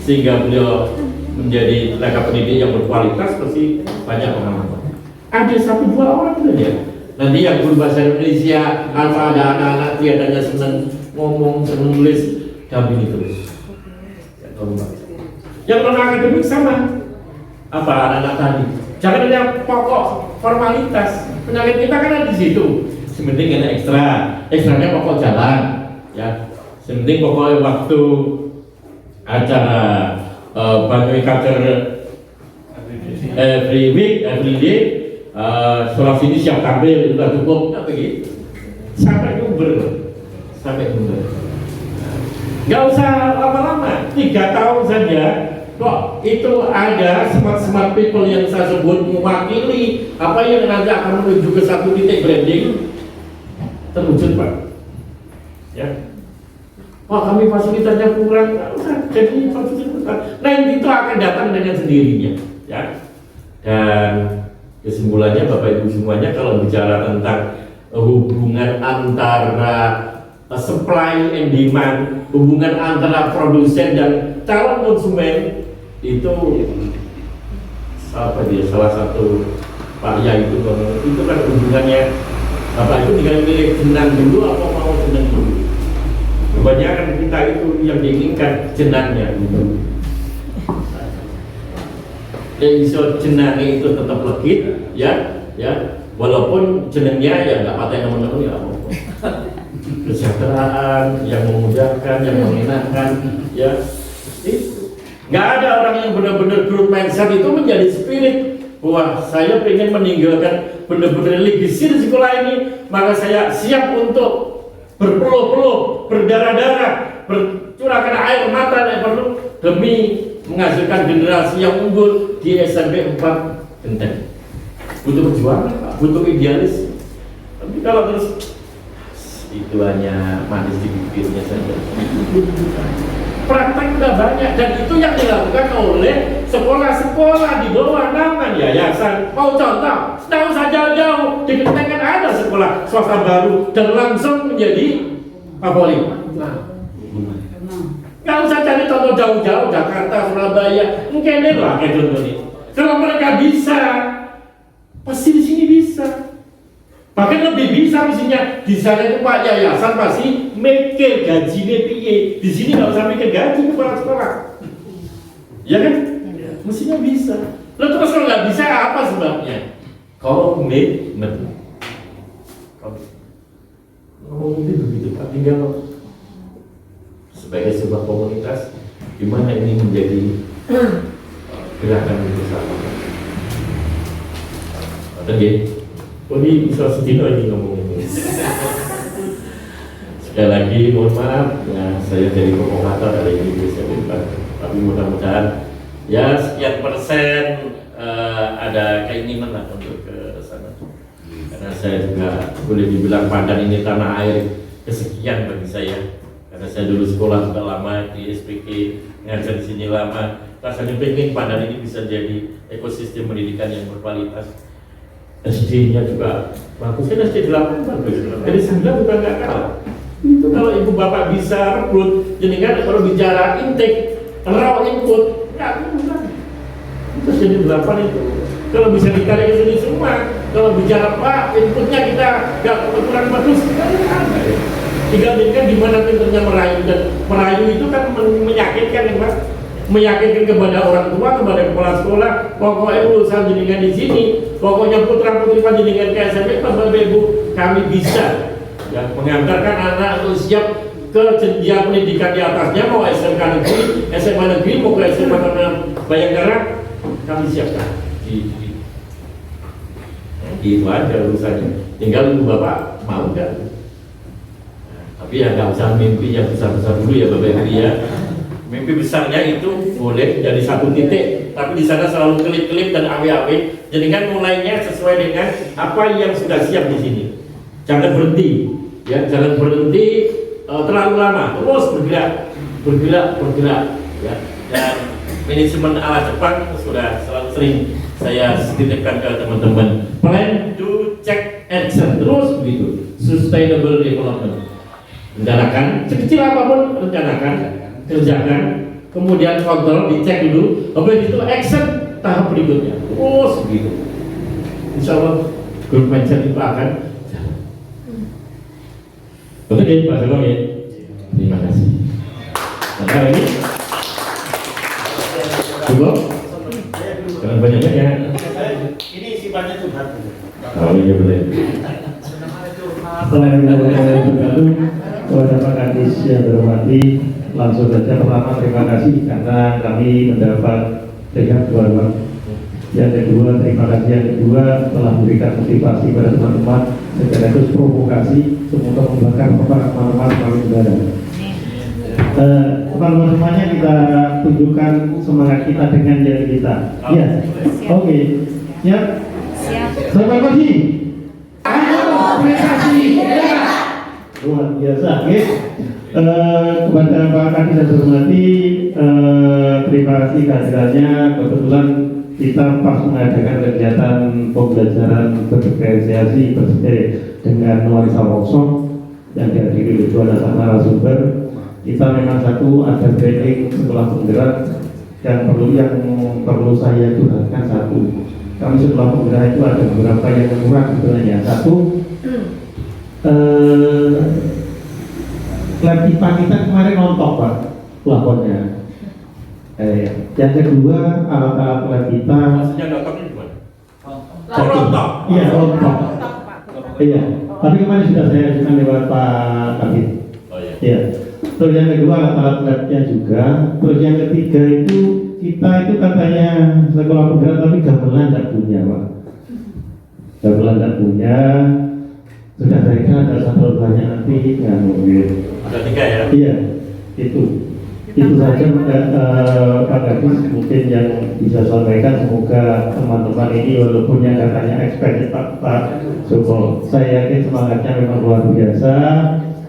A: sehingga beliau menjadi tenaga pendidik yang berkualitas, pasti banyak pengalaman. Ada 1-2 orang saja. Nanti yang guru bahasa Indonesia, alfa ada anak-anak tiadanya senang ngomong, senang nulis, dampingi terus. Yang non akademik sama, apa anak-anak tadi. Jangan hanya pokok formalitas. Penyakit kita kan ada di situ. Sementing ada ekstranya pokok jalan, ya. Sementing pokoknya waktu acara Banyuwangi Culture every week, every day, setelah sini siap tampil sudah cukup, nggak begitu. Sampai number. Nggak usah lama-lama, 3 tahun saja. Kok itu ada smart people yang saya sebut mewakili apa yang nanti akan menuju ke satu titik branding terwujud Pak. Ya. Wah kami fasilitasnya kurang, nggak usah jadi fasilitas. Nah itu akan datang dengan sendirinya. Ya. Dan kesimpulannya Bapak Ibu semuanya kalau bicara tentang hubungan antara supply and demand, hubungan antara produsen dan calon konsumen itu apa dia salah satu Pak Ya itu kan hubungannya Bapak itu tinggal milih jenang dulu atau mau jenang dulu. Kebanyakan kita itu yang diinginkan jenangnya gitu. Iso jenangnya itu tetap legit ya walaupun jenengnya ya nggak pakai nama-nama ya apa-apa. Kesejahteraan yang memudahkan, yang menyenangkan ya itu. Nggak ada orang yang benar-benar growth mindset itu menjadi spirit. Wah, saya pengen meninggalkan benar-benar legacy di sekolah ini, maka saya siap untuk berpeluh-peluh, berdarah-darah, bercurahkan air mata yang perlu demi menghasilkan generasi yang unggul di SMP 4 Genteng. Butuh perjuangan, butuh idealis. Tapi kalau terus itu hanya manis di bibirnya saja. Praktek udah banyak dan itu yang dilakukan oleh sekolah-sekolah di bawah naungan yayasan. Mau contoh, tahu saja jauh di Genteng kan ada sekolah swasta baru dan langsung menjadi favorit. Nggak usah cari contoh jauh-jauh Jakarta, Surabaya, mungkin deh lah kayak contoh ini. Kalau mereka bisa, pasti di sini bisa. Bahkan lebih bisa mestinya di sana itu Pak Yayasan pasti mikir gajinya piye. Di sini nggak usah mikir gaji kepala sekolah. Ya kan? Mestinya bisa. Lalu terus kalau nggak bisa apa sebabnya? Komitmen. Ngomong itu begitu Pak. Tinggal sebagai sebuah komunitas, gimana ini menjadi gerakan bersama. Oke. Oh ini bisa sedino ini ngomongin. Sekali lagi mohon maaf ya saya jadi provokator dari ini tapi mudah-mudahan ya sekian persen ada keinginan lah untuk ke sana. Karena saya juga boleh dibilang Pandan ini tanah air kesekian bagi saya. Karena saya dulu sekolah sudah lama di SPK, ngajar di sini lama. Rasanya pengen Pandan ini bisa jadi ekosistem pendidikan yang berkualitas. SD-nya juga bagus, kan SD 8 bagus, jadi 9 juga nggak kalah. Itu kalau ibu bapak bisa rekrut, jadi kan kalau bicara intake, raw input, nggak bisa. Terus jadi 8 itu, kalau bisa ditarik ke sini semua, kalau bicara Pak, inputnya kita nggak kurang bagus, nggak ada. Tinggal gimana pinternya merayu, dan merayu itu kan meyakinkan ya Mas, meyakinkan kepada orang tua, kepada kepala sekolah, pokoknya urusan jenengan di sini, pokoknya putra putri panjenengan ke SMP, Bapak Ibu, kami bisa ya, mengantarkan anak untuk siap ke jenjang pendidikan di atasnya, mau SMK negeri, SMA negeri, mau ke SMA Bayangkara, kami siapkan. Itu aja urusannya. Tinggal ibu bapak mau nggak? Tapi ya nggak usah mimpi yang besar-besar dulu ya Bapak Ibu ya. Mimpi besarnya itu boleh jadi satu titik, tapi di sana selalu kelip-kelip dan awe-awe. Jadi kan mulainya sesuai dengan apa yang sudah siap di sini. Jangan berhenti, ya jangan berhenti terlalu lama. Terus bergerak, ya. Dan manajemen ala Jepang sudah selalu sering saya titipkan ke teman-teman. Plan, do, check, action, terus begitu. Sustainable development. Rencanakan, sekecil apapun rencanakan, kerjakan, kemudian kontrol, dicek dulu, habis itu action tahap berikutnya. Terus begitu. Insya Allah grup mindset itu akan jalan. Oke, Pak Shalom ya. Terima kasih. Nah, ini cukup. Jangan banyak-banyak.
E: Ini sifatnya curhat.
A: Oh iya boleh.
H: Assalamualaikum kepada Pak Kadis yang berhormati, langsung saja pertama terima kasih karena kami mendapat sehat walafiat. Yang kedua terima kasih yang kedua telah memberikan motivasi pada teman-teman, sekaligus provokasi semoga membakar teman-teman melalui udara. Teman-teman semuanya kita tunjukkan semangat kita dengan jari kita. Ya, oke, siap. Selamat pagi. Prestasi luar biasa, oke. Kepada Pak Kadis yang berhormati, terima kasih kehadirannya. Kebetulan kita pas mengadakan kegiatan pembelajaran berkreasi dengan nuansa workshop yang dihadiri oleh dua narasumber. Kita memang satu ada training sekolah penggerak yang perlu saya curhatkan satu. Kami sekolah penggerak itu ada beberapa yang kurang sebenarnya. Satu, lab IPA kita kemarin nonton Pak lapornya. Yang kedua, alat-alat lab kita.
A: Maksudnya nontonnya gimana? Nonton.
H: Iya, nonton. Iya, tapi kemarin sudah saya ajukan lewat Pak Kabit.
A: Oh iya.
H: Iya. Terus yang kedua alat-alat labnya juga. Terus yang ketiga itu kita itu katanya sekolah penggerak tapi gamelan tidak punya Pak. Gamelan tidak punya. Sudah saya kira ada satu banyak nanti nggak mungkin.
A: Ada 3 ya?
H: Iya, itu saja Pak Kadis mungkin yang bisa sampaikan. Semoga teman-teman ini walaupun yang katanya expert Pak Joko, saya yakin semangatnya memang luar biasa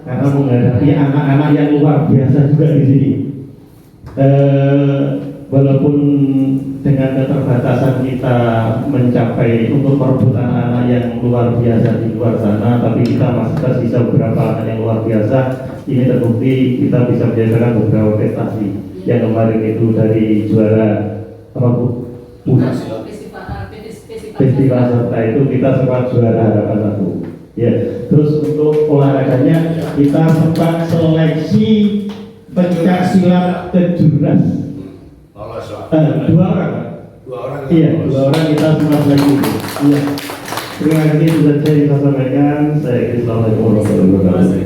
H: karena menghadapi anak-anak yang luar biasa juga di sini. Walaupun dengan keterbatasan kita mencapai untuk merebut anak-anak yang luar biasa di luar sana, tapi kita masih tersisa beberapa anak yang luar biasa. Ini terbukti kita bisa menjadikan beberapa prestasi yang kemarin itu dari juara festival serta itu kita sempat juara harapan 1. Ya, terus untuk olahraganya kita sempat seleksi pencak silat ke jurnas.
D: Lolos, Pak.
H: 2 orang.
D: 2 orang.
H: Iya, 2 orang kita sempat seleksi. Iya. Terima kasih sudah saya bisa sampaikan. Saya Assalamualaikum warahmatullahi wabarakatuh.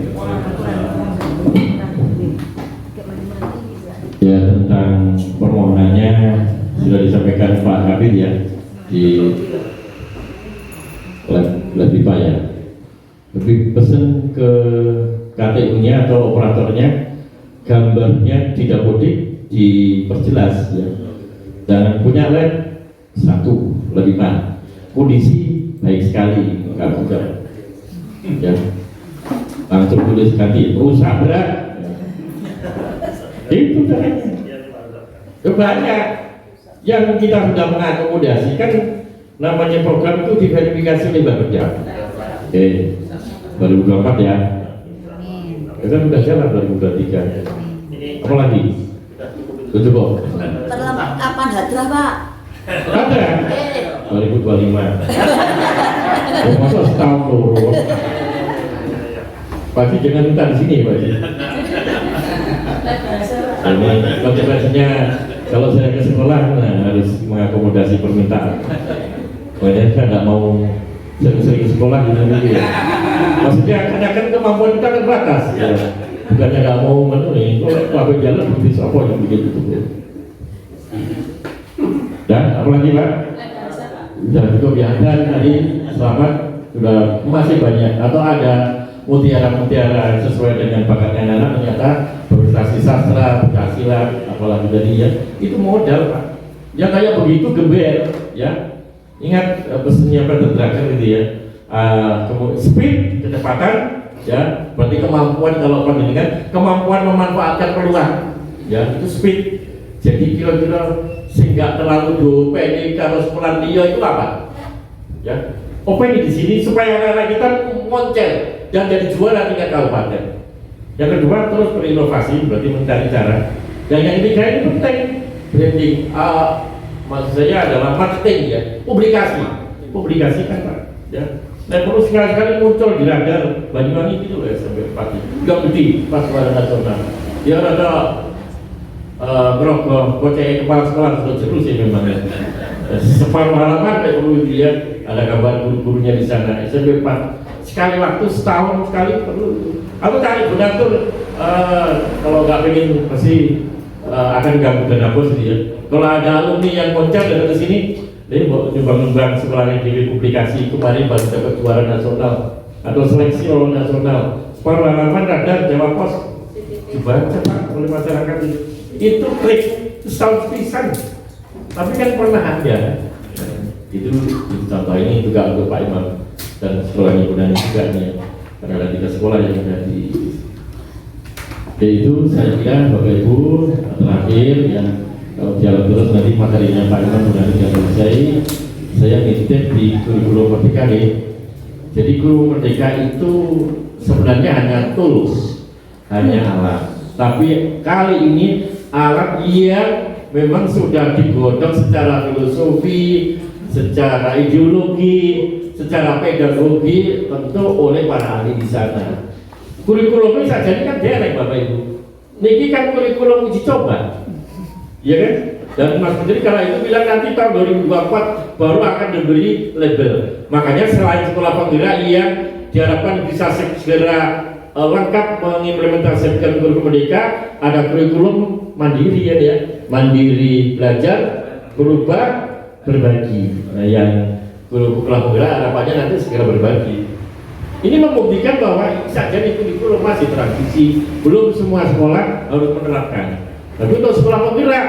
A: Ya, tentang permohonannya sudah disampaikan Pak Kabit ya di lab IPA ya. Lebih pesan ke KTU-nya atau operatornya, gambarnya didapodik diperjelas ya. Jangan punya lab 1 lab IPA, kondisi baik sekali nggak bukan ya, langsung tulis ganti rusak berat ya. Itu caranya. Banyak yang kita sudah mengakomodasi kan namanya program itu diverifikasi oleh Bapeda. Oke, 2024 ya. Kita sudah jalan 2023. Apa lagi? Cukup.
B: Perlengkapan hadrah, Pak.
A: Ada 2025. Oh, masa setahun loh. Pasti jangan minta di sini, Pak. Ini konsekuensinya kalau saya ke sekolah harus mengakomodasi permintaan. Makanya saya nggak mau sering-sering sekolah gitu ya. Maksudnya kan kemampuan kita terbatas. Ya. Bukannya nggak mau menulis, kalau jalan begitu apa yang begitu tuh. Dan apalagi Pak? Sudah cukup ya. Dan tadi selamat sudah masih banyak atau ada mutiara-mutiara sesuai dengan bakatnya anak ternyata berprestasi sastra, pencaksilat, apalagi tadi ya itu modal Pak. Yang kayak begitu geber ya. Ingat pesannya Brother Drucker gitu ya. Speed, kecepatan ya, berarti kemampuan kalau pendidikan, kemampuan memanfaatkan peluang ya, itu speed. Jadi kira-kira sehingga terlalu dopeni kalau sekolah dia itu apa? Ya, openi di sini supaya anak-anak kita moncer dan jadi juara tingkat kabupaten. Yang kedua terus berinovasi, berarti mencari cara. Dan yang ketiga ini penting, branding. Maksud saya adalah marketing ya, publikasi kan Pak. Ya. Dan perlu sekali-sekali muncul di radar Banyuwangi gitu ya sampai pagi. Gak gede pas pada nasional. Dia ada ngerogoh bocah kepala sekolah terus sih memang ya. Separuh halaman kayak perlu dilihat ada gambar guru-gurunya di sana. SMP 4 sekali waktu setahun sekali perlu. Aku cari donatur kalau nggak pengen pasti akan ganggu dana bos ya. Kalau ada alumni yang koncer datang ke sini, dia mau nyumbang sekolah di publikasi kemarin baru dapat juara nasional atau seleksi lolos nasional. Separuh halaman radar Jawa Pos dibaca Pak oleh masyarakat itu klik setahun pisan. Tapi kan pernah ada. Itu contoh ini juga untuk Pak Imam dan sekolahnya Gunani juga nih. Karena ada 3 sekolah yang ada di. Yaitu saya kira Bapak Ibu terakhir ya. Kalau jalan terus nanti materinya Pak Imam sudah selesai. Saya nitip di kurikulum Merdeka nih. Jadi kurikulum Merdeka itu sebenarnya hanya tools, hanya alat. Tapi kali ini alat yang memang sudah digodok secara filosofi, secara ideologi, secara pedagogi tentu oleh para ahli di sana. Kurikulum ini saja ini kan derek Bapak Ibu. Niki kan kurikulum uji coba. Ya kan? Dan Mas Menteri kalau itu bilang nanti tahun 2024 baru akan diberi label. Makanya selain sekolah penggerak yang diharapkan bisa segera lengkap mengimplementasikan kurikulum Merdeka, ada kurikulum mandiri ya, mandiri belajar, berubah, berbagi. Nah, yang kurikulum penggerak harapannya nanti segera berbagi. Ini membuktikan bahwa saja kurikulum masih transisi, belum semua sekolah harus menerapkan. Tapi untuk sekolah penggerak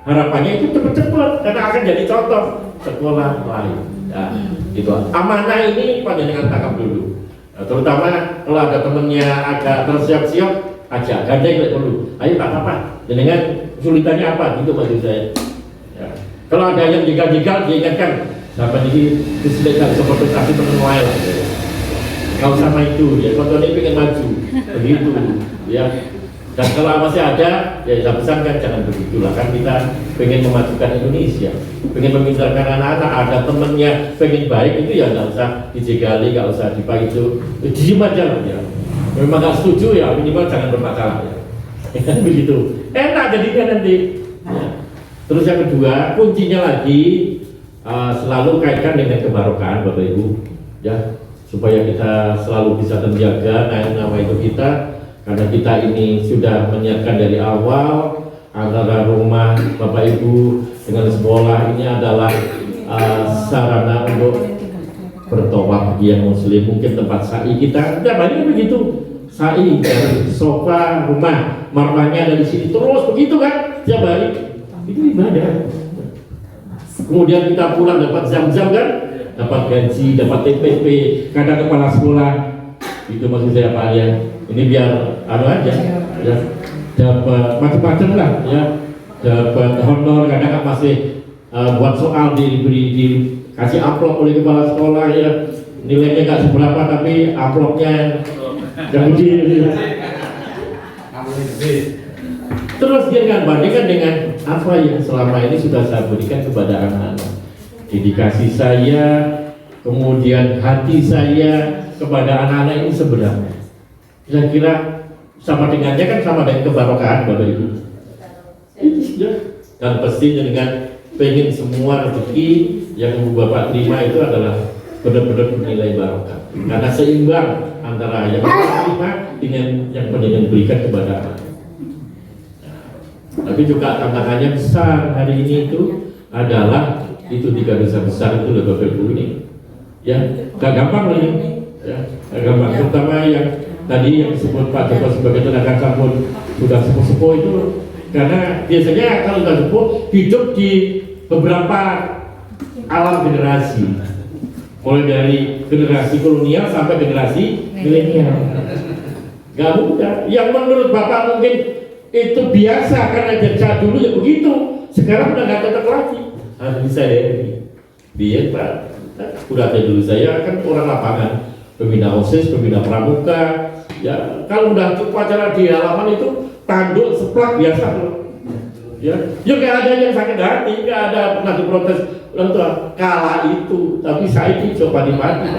A: harapannya itu cepat-cepat karena akan jadi contoh sekolah lain. Ya, itu amanah ini panjenengan tangkap dulu. Nah, terutama kalau ada temennya agak tersiap-siap, ajak gandeng dulu. Ayo tak apa, jenengan kesulitannya apa gitu maksud saya. Ya. Kalau ada yang jegal-jegal diingatkan, siapa ini kesulitan seperti kasih temen lain. Kau sama itu ya, contohnya pengen maju, begitu ya. Dan kalau masih ada, ya saya pesankan jangan begitulah, kan kita pengen memajukan Indonesia, pengen memintarkan anak-anak, ada temennya pengen baik itu ya nggak usah dijegali, nggak usah itu diem aja lah ya. Memang nggak setuju ya minimal jangan bermasalah ya. Kan begitu, enak jadinya nanti. Ya. Terus yang kedua kuncinya lagi selalu kaitkan dengan kebarokahan Bapak Ibu, ya supaya kita selalu bisa terjaga nama itu kita. Karena kita ini sudah menyiapkan dari awal antara rumah Bapak Ibu dengan sekolah ini adalah sarana untuk bertawaf bagi yang muslim, mungkin tempat sa'i kita tiap hari begitu, sa'i dari sofa rumah, marwahnya dari sini terus begitu kan tiap hari, itu ibadah. Kemudian kita pulang dapat zam-zam kan, dapat gaji, dapat TPP, kata kepala sekolah, itu maksud saya Pak ya. Ini biar aja ya, dapat macam-macam lah ya, dapat honor kadang masih buat soal diberi di dikasih amplop oleh kepala sekolah ya, nilainya nggak seberapa tapi amplopnya yang gede. Terus dia kan bandingkan dengan apa yang selama ini sudah saya berikan kepada anak-anak. Dedikasi saya, kemudian hati saya kepada anak-anak ini sebenarnya. Saya kira sama dengannya kan sama dengan kebarokahan Bapak Ibu. Itu sudah. Dan pastinya dengan pengen semua rezeki yang Bapak terima itu adalah benar-benar bernilai barokah. Karena seimbang antara yang Bapak terima dengan yang pengen berikan kepada anak. Tapi juga tantangannya besar hari ini itu adalah itu 3 dosa besar itu loh Bapak Ibu ini. Ya, gak gampang loh ini. Ya, gak gampang. Terutama yang tadi yang disebut Pak Joko sebagai tenaga sampun sudah sepuh-sepuh itu, karena biasanya kalau sudah sepuh hidup di beberapa alam generasi, mulai dari generasi kolonial sampai generasi milenial. Gak mudah. Yang menurut Bapak mungkin itu biasa karena jejak dulu ya begitu, sekarang udah nggak cocok lagi. Harus bisa deh. Biar Pak, udah ada dulu saya kan orang lapangan, pembina OSIS, pembina pramuka. Ya kalau udah upacara di halaman itu tanduk seplak biasa loh. Ya nggak ada yang sakit hati, nggak ada pernah diprotes orang tua kala itu, tapi saya ini coba dimati.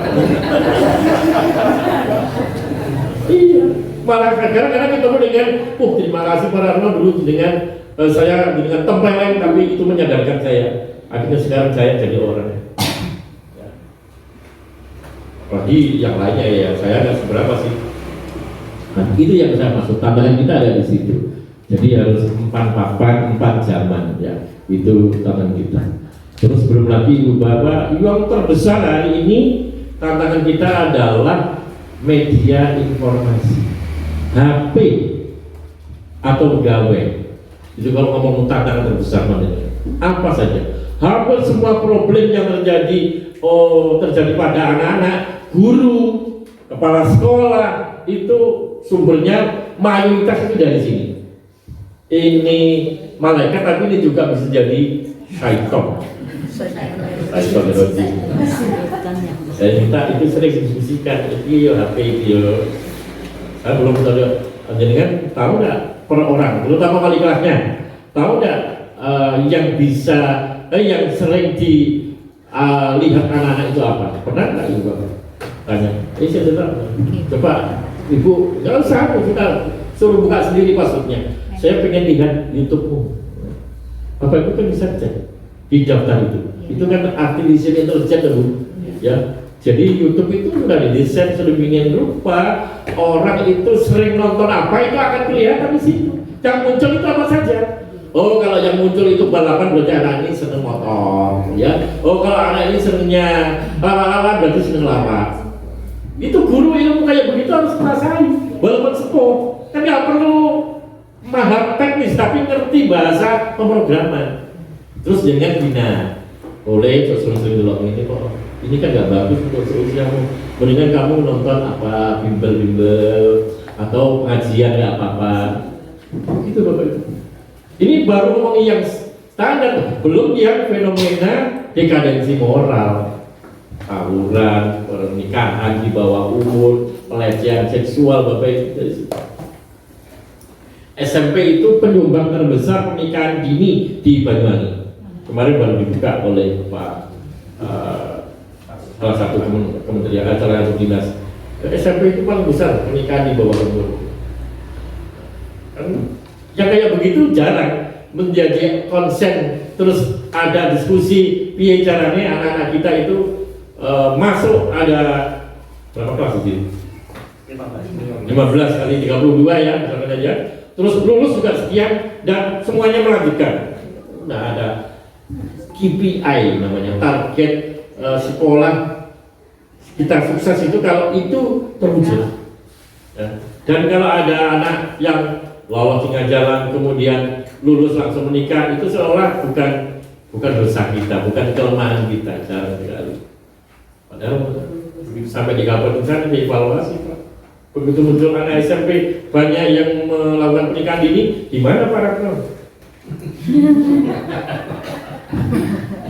A: Iya. Malah kadang-kadang ketemu dengan, terima kasih Pak Rarno dulu dengan saya dengan tempeleng, tapi itu menyadarkan saya. Akhirnya sekarang saya jadi orang. Ya. Apalagi yang lainnya ya, saya nggak seberapa sih. Nah, itu yang saya maksud. Tambahan kita ada di situ. Jadi harus 4 papan, 4 zaman ya. Itu tantangan kita. Terus belum lagi Ibu Bapak, yang terbesar hari ini tantangan kita adalah media informasi. HP atau pegawai itu kalau ngomong tantangan terbesar mana apa saja, hampir semua problem yang terjadi pada anak-anak, guru, kepala sekolah itu sumbernya mayoritas itu dari sini. Ini malaikat tapi ini juga bisa jadi syaitan. Syaitan rojim. Saya minta itu sering diskusikan itu HP itu. Saya belum tahu, jenengan tahu nggak per orang, terutama wali kelasnya, tahu nggak yang bisa, yang sering dilihat anak-anak itu apa? Pernah nggak Ibu Bapak? Tanya, saya sudah coba Ibu, nggak usah kita suruh buka sendiri passwordnya. Saya pengen lihat YouTube-mu. Bapak Ibu kan bisa cek di daftar itu kan artificial intelligence Bu, ya. Jadi YouTube itu sudah didesain sedemikian rupa, orang itu sering nonton apa itu akan kelihatan di situ. Yang muncul itu apa saja. Oh kalau yang muncul itu balapan berarti anak ini seneng motor, ya. Oh kalau anak ini senengnya lama-lama berarti seneng lama. Itu guru ilmu kayak begitu harus merasain, walaupun sepuh. Kan nggak perlu mahal teknis, tapi ngerti bahasa pemrograman. Terus jangan bina, boleh sering-sering dulu ini kok. Ini kan nggak bagus untuk seusiamu. Mendingan kamu nonton apa bimbel-bimbel atau pengajian nggak apa-apa. Itu Bapak Ibu. Ini baru ngomongin yang standar, belum yang fenomena dekadensi moral, tawuran, pernikahan di bawah umur, pelecehan seksual Bapak Ibu. SMP itu penyumbang terbesar pernikahan dini di Banyuwangi. Kemarin baru dibuka oleh Pak salah satu kementerian acara dinas. SMP itu paling besar pernikahan di bawah umur. Yang kayak begitu jarang menjadi konsen, terus ada diskusi piye caranya anak-anak kita itu masuk, ada berapa kelas sih? 15 kali 32 ya misalkan aja. Terus lulus juga sekian dan semuanya melanjutkan. Nah ada KPI namanya, target sekolah kita sukses itu kalau itu terwujud. Ya. Dan kalau ada anak yang lolos tengah jalan kemudian lulus langsung menikah, itu seolah bukan dosa kita, bukan kelemahan kita, jarang sekali. Padahal sampai di kabupaten sana dievaluasi Pak. Begitu muncul anak SMP banyak yang melakukan pernikahan dini, di mana para kaum?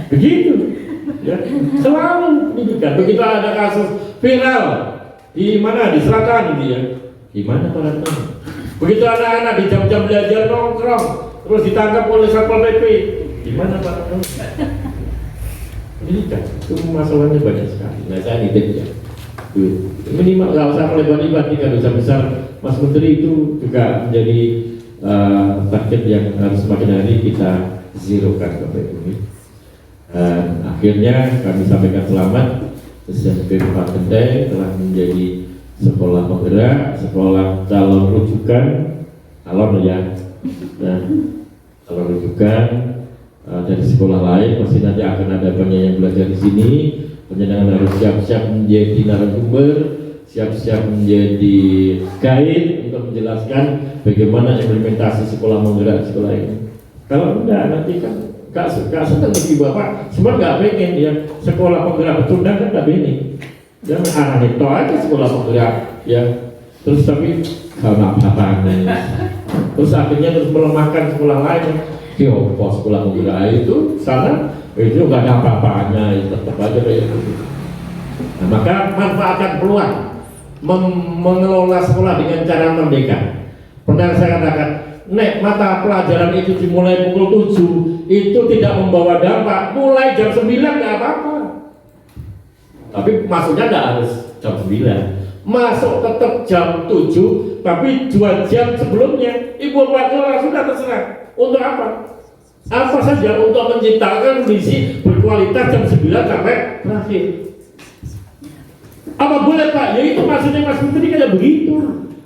A: Begitu. Ya, selalu pendidikan. Begitu ada kasus viral di mana di selatan gitu ya, gimana para teman? Begitu anak-anak di jam-jam belajar nongkrong terus ditangkap oleh satpol pp, gimana para teman? Pendidikan itu masalahnya banyak sekali. Nah saya nitip ya, minimal nggak usah melebar-lebar, tidak besar-besar. Mas Menteri itu juga menjadi target yang harus semakin hari kita zerokan Bapak Ibu ini. Akhirnya kami sampaikan selamat SMP 4 Genteng telah menjadi sekolah penggerak, sekolah calon rujukan, calon ya, dan calon rujukan dari sekolah lain. Pasti nanti akan ada banyak yang belajar di sini. Penjenengan harus siap-siap menjadi narasumber, siap-siap menjadi guide untuk menjelaskan bagaimana implementasi sekolah penggerak sekolah ini. Kalau enggak nanti kan gak senang bagi bapak, semua gak pengen ya sekolah penggerak petundang kan gak pengen. Jangan arah itu aja sekolah penggerak ya. Terus tapi kalau apa-apa terus akhirnya terus melemahkan sekolah lain. Kyopo sekolah penggerak itu sana itu gak ada apa-apanya, tetap aja kayak gitu. Nah, maka manfaatkan peluang mengelola sekolah dengan cara merdeka. Pernah saya katakan, nek mata pelajaran itu dimulai pukul 7 itu tidak membawa dampak, mulai jam 9 nggak apa-apa. Tapi masuknya nggak harus jam 9, masuk tetap jam 7, tapi 2 jam sebelumnya ibu bapak sudah terserah. Untuk apa? Apa saja untuk menciptakan kondisi berkualitas jam 9 sampai terakhir. Apa boleh Pak? Ya itu maksudnya Mas Menteri kayak begitu.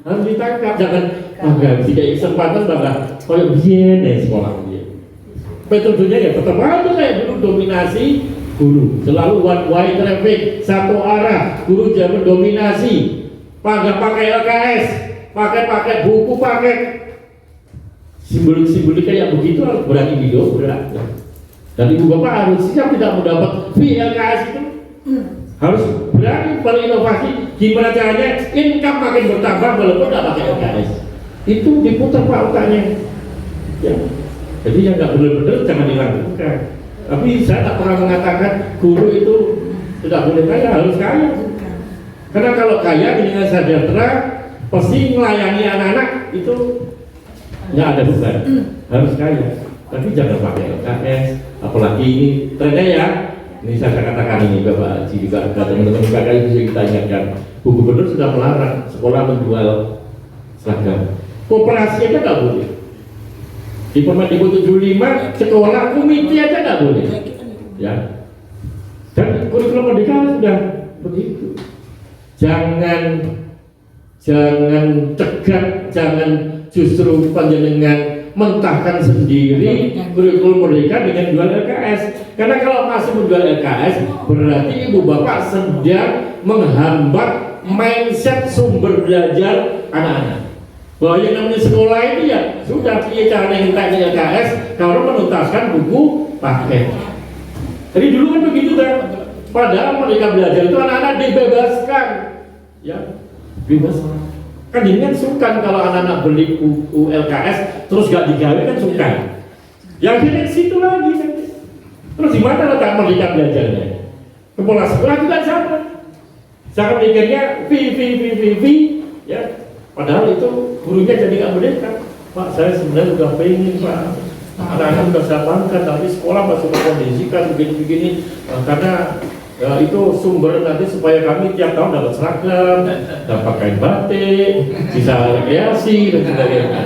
A: Harus ditangkap, jangan agak jika kesempatan bahwa kalau biar deh sekolah dia. Metodenya ya tetap aja kayak dulu, dominasi guru, selalu one way traffic, satu arah, guru jangan mendominasi, pakai LKS, pakai buku, pakai simbolik kayak begitu harus berani didobrak. Dan ibu bapak harus siap tidak mendapat VLKS itu. Harus berani berinovasi. Gimana caranya income makin bertambah walaupun tidak pakai LKS. Itu diputar Pak otaknya. Ya. Jadi yang nggak benar-benar jangan dilakukan. Tapi saya tak pernah mengatakan guru itu tidak boleh kaya, harus kaya. Karena kalau kaya dengan sejahtera pasti melayani anak-anak itu nggak ada beban. Harus kaya. Tapi jangan pakai LKS. Apalagi ini trennya ya. Ini saya katakan ini Bapak Haji juga teman-teman kakak itu kita ingatkan, Bu Gubernur sudah melarang sekolah menjual seragam. Koperasi aja nggak boleh. Di Permendikbud 75 sekolah komite aja nggak boleh. Ya. Dan kurikulum merdeka sudah begitu. Jangan tegak, jangan justru panjenengan mentahkan sendiri kurikulum merdeka dengan jual LKS. Karena kalau masih menjual LKS berarti ibu bapak sedang menghambat mindset sumber belajar anak-anak. Bahwa yang namanya sekolah ini ya sudah dia cara mengintai LKS kalau menuntaskan buku paket. Jadi dulu kan begitu kan. Padahal mereka belajar itu anak-anak dibebaskan, ya bebas. Kan ini kan sungkan kalau anak-anak beli buku LKS terus gak digawe kan sungkan. Yang akhirnya ke situ lagi kan. Terus di mana letak merdeka belajarnya? Kepala sekolah juga sama. Jangan mikirnya V, ya. Padahal itu gurunya jadi nggak merdeka. Pak, saya sebenarnya udah pengen Pak. Anak-anak udah saya pangkat, tapi sekolah masih mengkondisikan begini-begini. Karena itu sumber nanti supaya kami tiap tahun dapat seragam, dapat kain batik, bisa rekreasi dan sebagainya.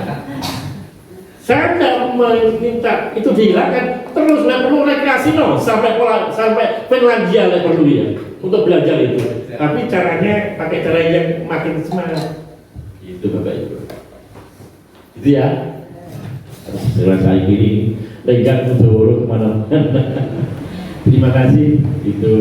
A: Saya tidak meminta itu dihilangkan, terus perlu rekreasi sampai Finlandia perlu ya untuk belajar itu. Tapi caranya pakai cara yang makin semangat. Itu Bapak Ibu. Itu ya. Selesai ini, lengkap untuk kemana-mana. Terima kasih, itu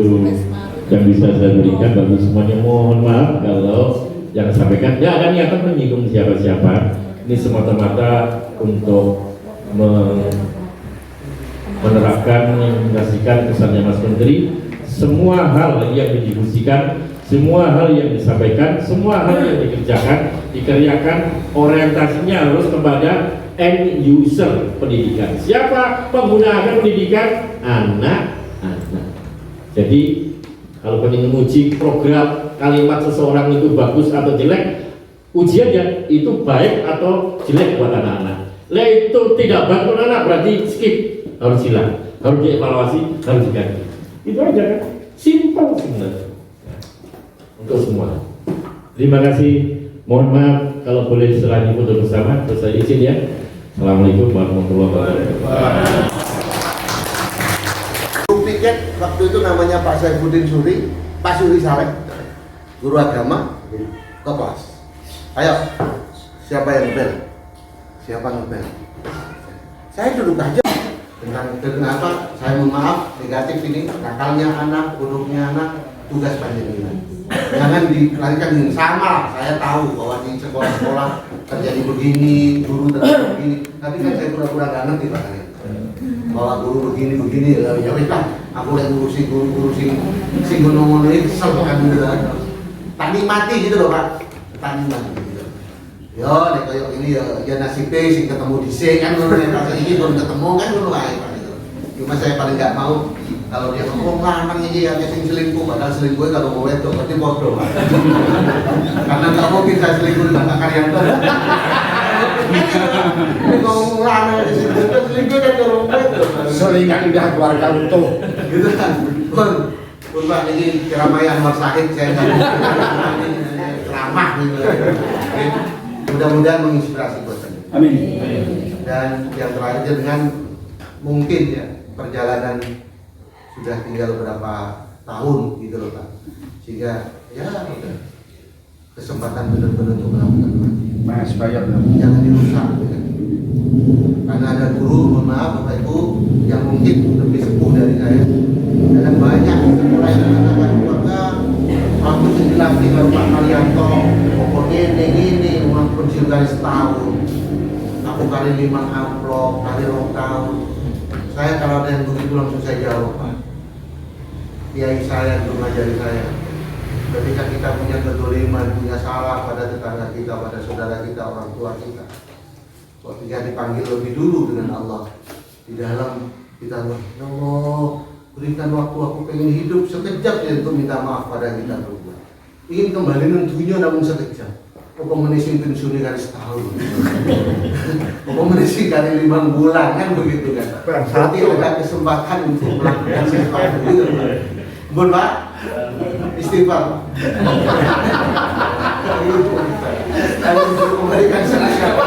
A: yang bisa saya berikan bagi semuanya. Mohon maaf kalau yang sampaikan ya ada niatan menyinggung siapa-siapa. Ini semata-mata untuk menerapkan, mengintegrasikan pesannya Mas Menteri. Semua hal yang didiskusikan, semua hal yang disampaikan, semua hal yang dikerjakan orientasinya harus kepada end user pendidikan. Siapa pengguna pendidikan? Anak-anak. Jadi kalau ingin menguji program kalimat seseorang itu bagus atau jelek, ujiannya itu baik atau jelek buat anak-anak. Lah itu tidak baik buat anak berarti skip, harus hilang, harus dievaluasi, harus diganti. Itu aja kan, simpel sebenarnya. Untuk semua. Terima kasih. Mohon maaf kalau boleh selanjutnya foto bersama. Terus saya izin ya. Assalamualaikum warahmatullahi wabarakatuh.
D: Tiket waktu itu namanya Pak Saifuddin Suri, Pak Suri Saleh, guru agama ke kelas. Ayo, siapa yang ngebel? Siapa ngebel? Saya duduk aja. Dengan apa? Saya mohon maaf, negatif ini, nakalnya anak, buruknya anak, tugas panjenengan. Jangan dilarikan dengan sama. Saya tahu bahwa di sekolah-sekolah terjadi begini, guru terjadi begini. Tapi kan saya pura-pura gak ngerti Pak. Bahwa guru begini, ya wis lah. Aku lagi ngurusin guru sing ngono-ngono iki kesel kan gitu. Tani mati gitu loh Pak. Tani mati gitu. Yo nek koyo ini ya nasibe sing ketemu dhisik kan ngono nek pas iki belum ketemu kan ngono wae Pak gitu. Cuma saya paling enggak mau kalau dia ngomong lanang iki ya sing selingkuh padahal selingkuh kalau mau wedok berarti bodoh Pak. Karena enggak mungkin saya selingkuh dengan Pak Karyanto. Ngomong lanang selingkuh kan kalau wedok.
C: Selingan udah keluarga utuh.
D: Gitu kan. Pun Pak ini keramaian Mas Sahid saya ceramah gitu. Mudah-mudahan menginspirasi buat saya.
C: Amin.
D: Dan yang terakhir dengan mungkin ya perjalanan sudah tinggal berapa tahun gitu loh Pak. Sehingga ya udah kesempatan benar-benar untuk melakukan
C: Mas bayar.
D: jangan dirusak gitu kan. Karena ada guru, mohon maaf Bapak Ibu yang mungkin lebih sepuh dari saya dan banyak sekolah yang mengatakan bahwa aku dilatih baru Pak Karyanto pokoknya ini uang pensiun kali setahun aku kali 5 amplop kali 2 tahun. Saya kalau ada yang begitu langsung saya jawab Pak, kiai saya yang mengajari saya ketika kita punya kedoliman, punya salah pada tetangga kita, pada saudara kita, orang tua kita, ketika dipanggil lebih dulu dengan Allah di dalam kita ya Allah berikan waktu aku pengen hidup sekejap ya untuk minta maaf pada kita berdua. Ingin kembali ke dunia namun sekejap. Apa menising pensiun kali setahun? Apa menising kali 5 bulan kan begitu kan? Berarti ada kesempatan untuk melakukan sesuatu gitu. Mohon Pak, istighfar. Kalau untuk kembalikan sesuatu.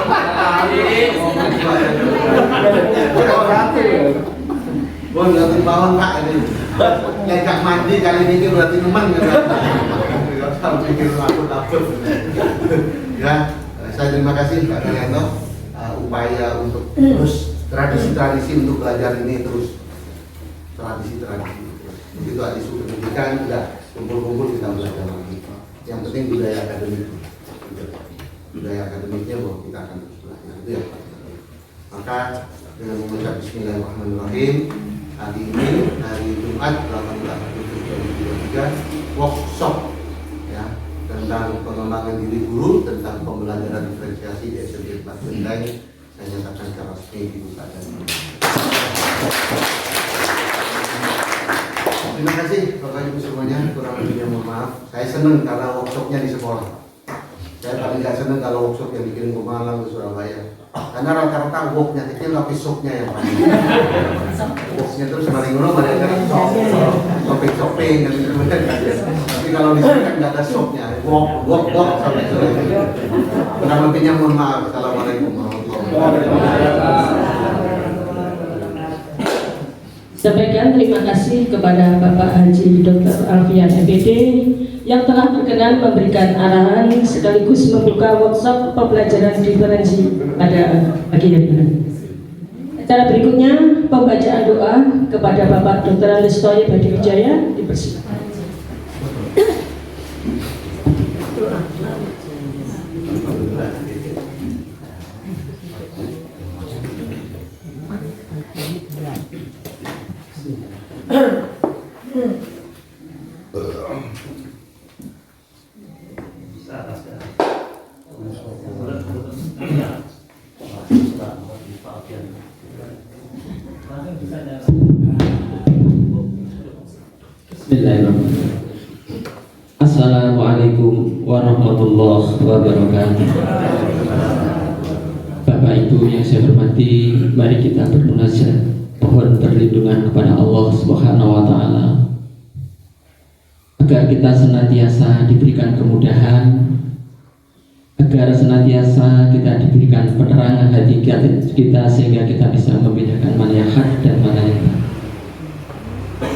D: Bon, nggak bangun Pak ini. Lengkap mandi kali ini berarti teman kan? Kalau pikir aku takut. Ya, saya terima kasih Pak Karyanto upaya untuk terus tradisi-tradisi untuk belajar ini terus tradisi-tradisi. Begitu ada isu pendidikan sudah kumpul-kumpul kita belajar lagi. Yang penting budaya akademik. Budaya akademiknya bahwa kita akan terus belajar itu ya Pak. Maka dengan mengucap Bismillahirrahmanirrahim, hari ini hari Jumat 18/7/2023 workshop ya tentang pengembangan diri guru, tentang pembelajaran diferensiasi di SMP 4 Bendai saya nyatakan secara resmi dibuka dan terima kasih Bapak Ibu semuanya, kurang lebihnya mohon maaf. Saya senang karena workshopnya di sekolah. Saya paling nggak senang kalau workshop yang dikirim ke Malang ke Surabaya. Karena rata-rata woknya kecil tapi sopnya yang paling. Woknya terus maling ngono ada kan shopping dan sebagainya. Tapi kalau di sini kan nggak ada sopnya. Wok sampai selesai. Kurang lebihnya mohon maaf. Assalamualaikum warahmatullahi wabarakatuh.
I: Sampaikan terima kasih kepada Bapak Haji Dr. Alfian MPD yang telah berkenan memberikan arahan sekaligus membuka workshop pembelajaran diferensi pada pagi hari ini. Acara berikutnya pembacaan doa kepada Bapak Dr. Alistoy Badi Wijaya dipersilakan.
J: Bismillahirrahmanirrahim. Assalamualaikum warahmatullahi wabarakatuh. Bapak Ibu yang saya hormati, mari kita bermunajat, mohon perlindungan kepada Allah Subhanahu wa taala agar kita senantiasa diberikan kemudahan, agar senantiasa kita diberikan penerangan hati kita sehingga kita bisa membedakan mana yang hak dan mana yang batil.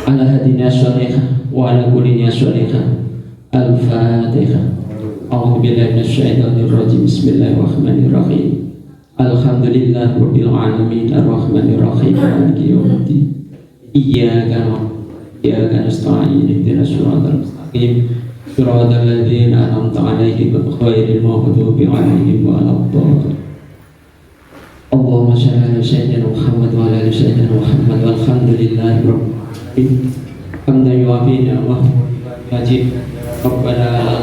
J: Ala hadina sholihah wa ala kullinya sholihah. Al-Fatihah. A'udzu billahi minasyaitonir rajim. Bismillahirrahmanirrahim. Alhamdulillah rabbil alamin arrahmanir rahim maliki yaumiddin. Iyyaka na'budu wa iyyaka nasta'in ihdinas siratal mustaqim siratal ladzina an'amta 'alaihim ghairil maghdubi 'alaihim waladdallin. Allahumma shalli ala sayyidina Muhammad wa ala ali sayyidina Muhammad walhamdulillahi rabbil alamin. Hamdan yu'afi ni'amahu wajib Rabbana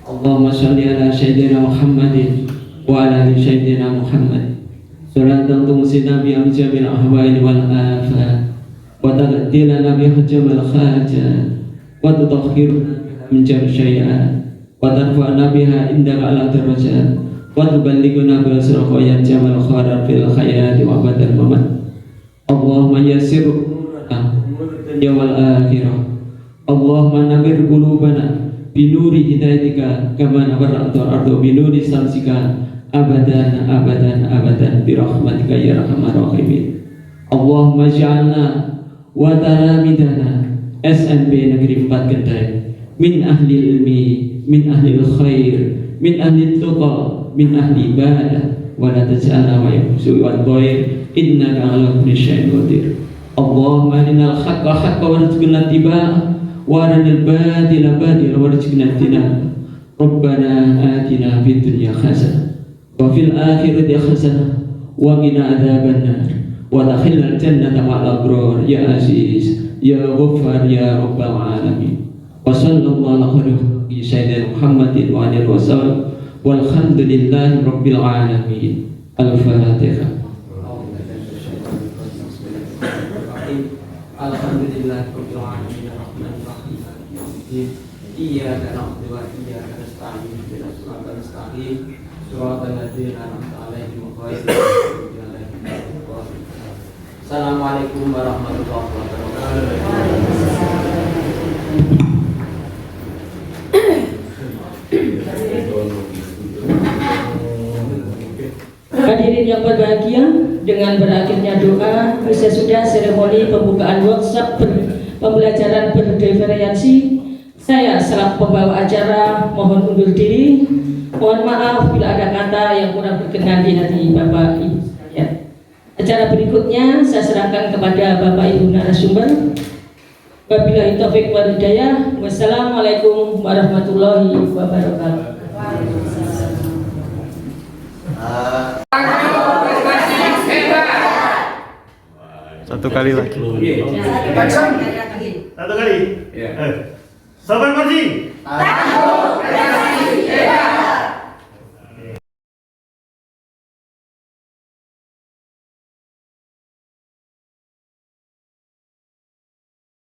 J: Allahumma shalli ala sayyidina Muhammadin wa ala ali sayyidina Muhammad salatan tumsina bi amjabil ahwali wal afat wa taqdilana bi hajmal khajat wa tutahhiruna min jam syai'at wa tarfa'na biha indaka ala darajat wa tuballighuna bil sirqayan jamal kharar fil hayati wa badal mamat. Allahumma yassir dunya wal akhirah. Allahumma nawwir qulubana binuri hidayatika kama nawwarta al-ardu binuri samsika abadan abadan abadan bi rahmatika ya arhamar rahimin. Allahumma ij'alna wa talamidana SNB Negeri 4 Kendai min ahli ilmi, min ahli khair, min ahli tuqa, min ahli ibadah wa la taj'alna wa yusu wa dhair innaka ala kulli syai'in qadir. Allahumma arinal haqqa haqqa warzuqna ittiba'ah wa arinal batila batila warzuqna ijtinabah. Rabbana atina fid dunya hasanah wa fil akhirati hasanah wa qina adzabannar wa adkhilnal jannata ma'al abrar ya aziz ya ghaffar ya rabbal alamin. Wa sallallahu ala sayyidina Muhammadin wa alihi wasallam walhamdulillahi rabbil alamin. Al-Fatihah. Alhamdulillah rabbil alamin arrahmanir rahim maliki yaumiddin. Iyyaka na'budu wa iyyaka nasta'in ihdinas siratal mustaqim siratal ladzina an'amta 'alaihim ghairil maghdubi 'alaihim waladdallin. Assalamualaikum warahmatullahi wabarakatuh.
I: Hadirin yang berbahagia, dengan berakhirnya doa, sesudah seremoni pembukaan workshop pembelajaran berdiferensiasi, saya selaku pembawa acara mohon undur diri. Mohon maaf bila ada kata yang kurang berkenan di hati Bapak Ibu sekalian. Acara berikutnya saya serahkan kepada Bapak Ibu narasumber. Wabillahi taufiq wal hidayah. Wassalamualaikum warahmatullahi wabarakatuh.
E: Satu kali lagi.
H: Satu kali. Sabar Marji.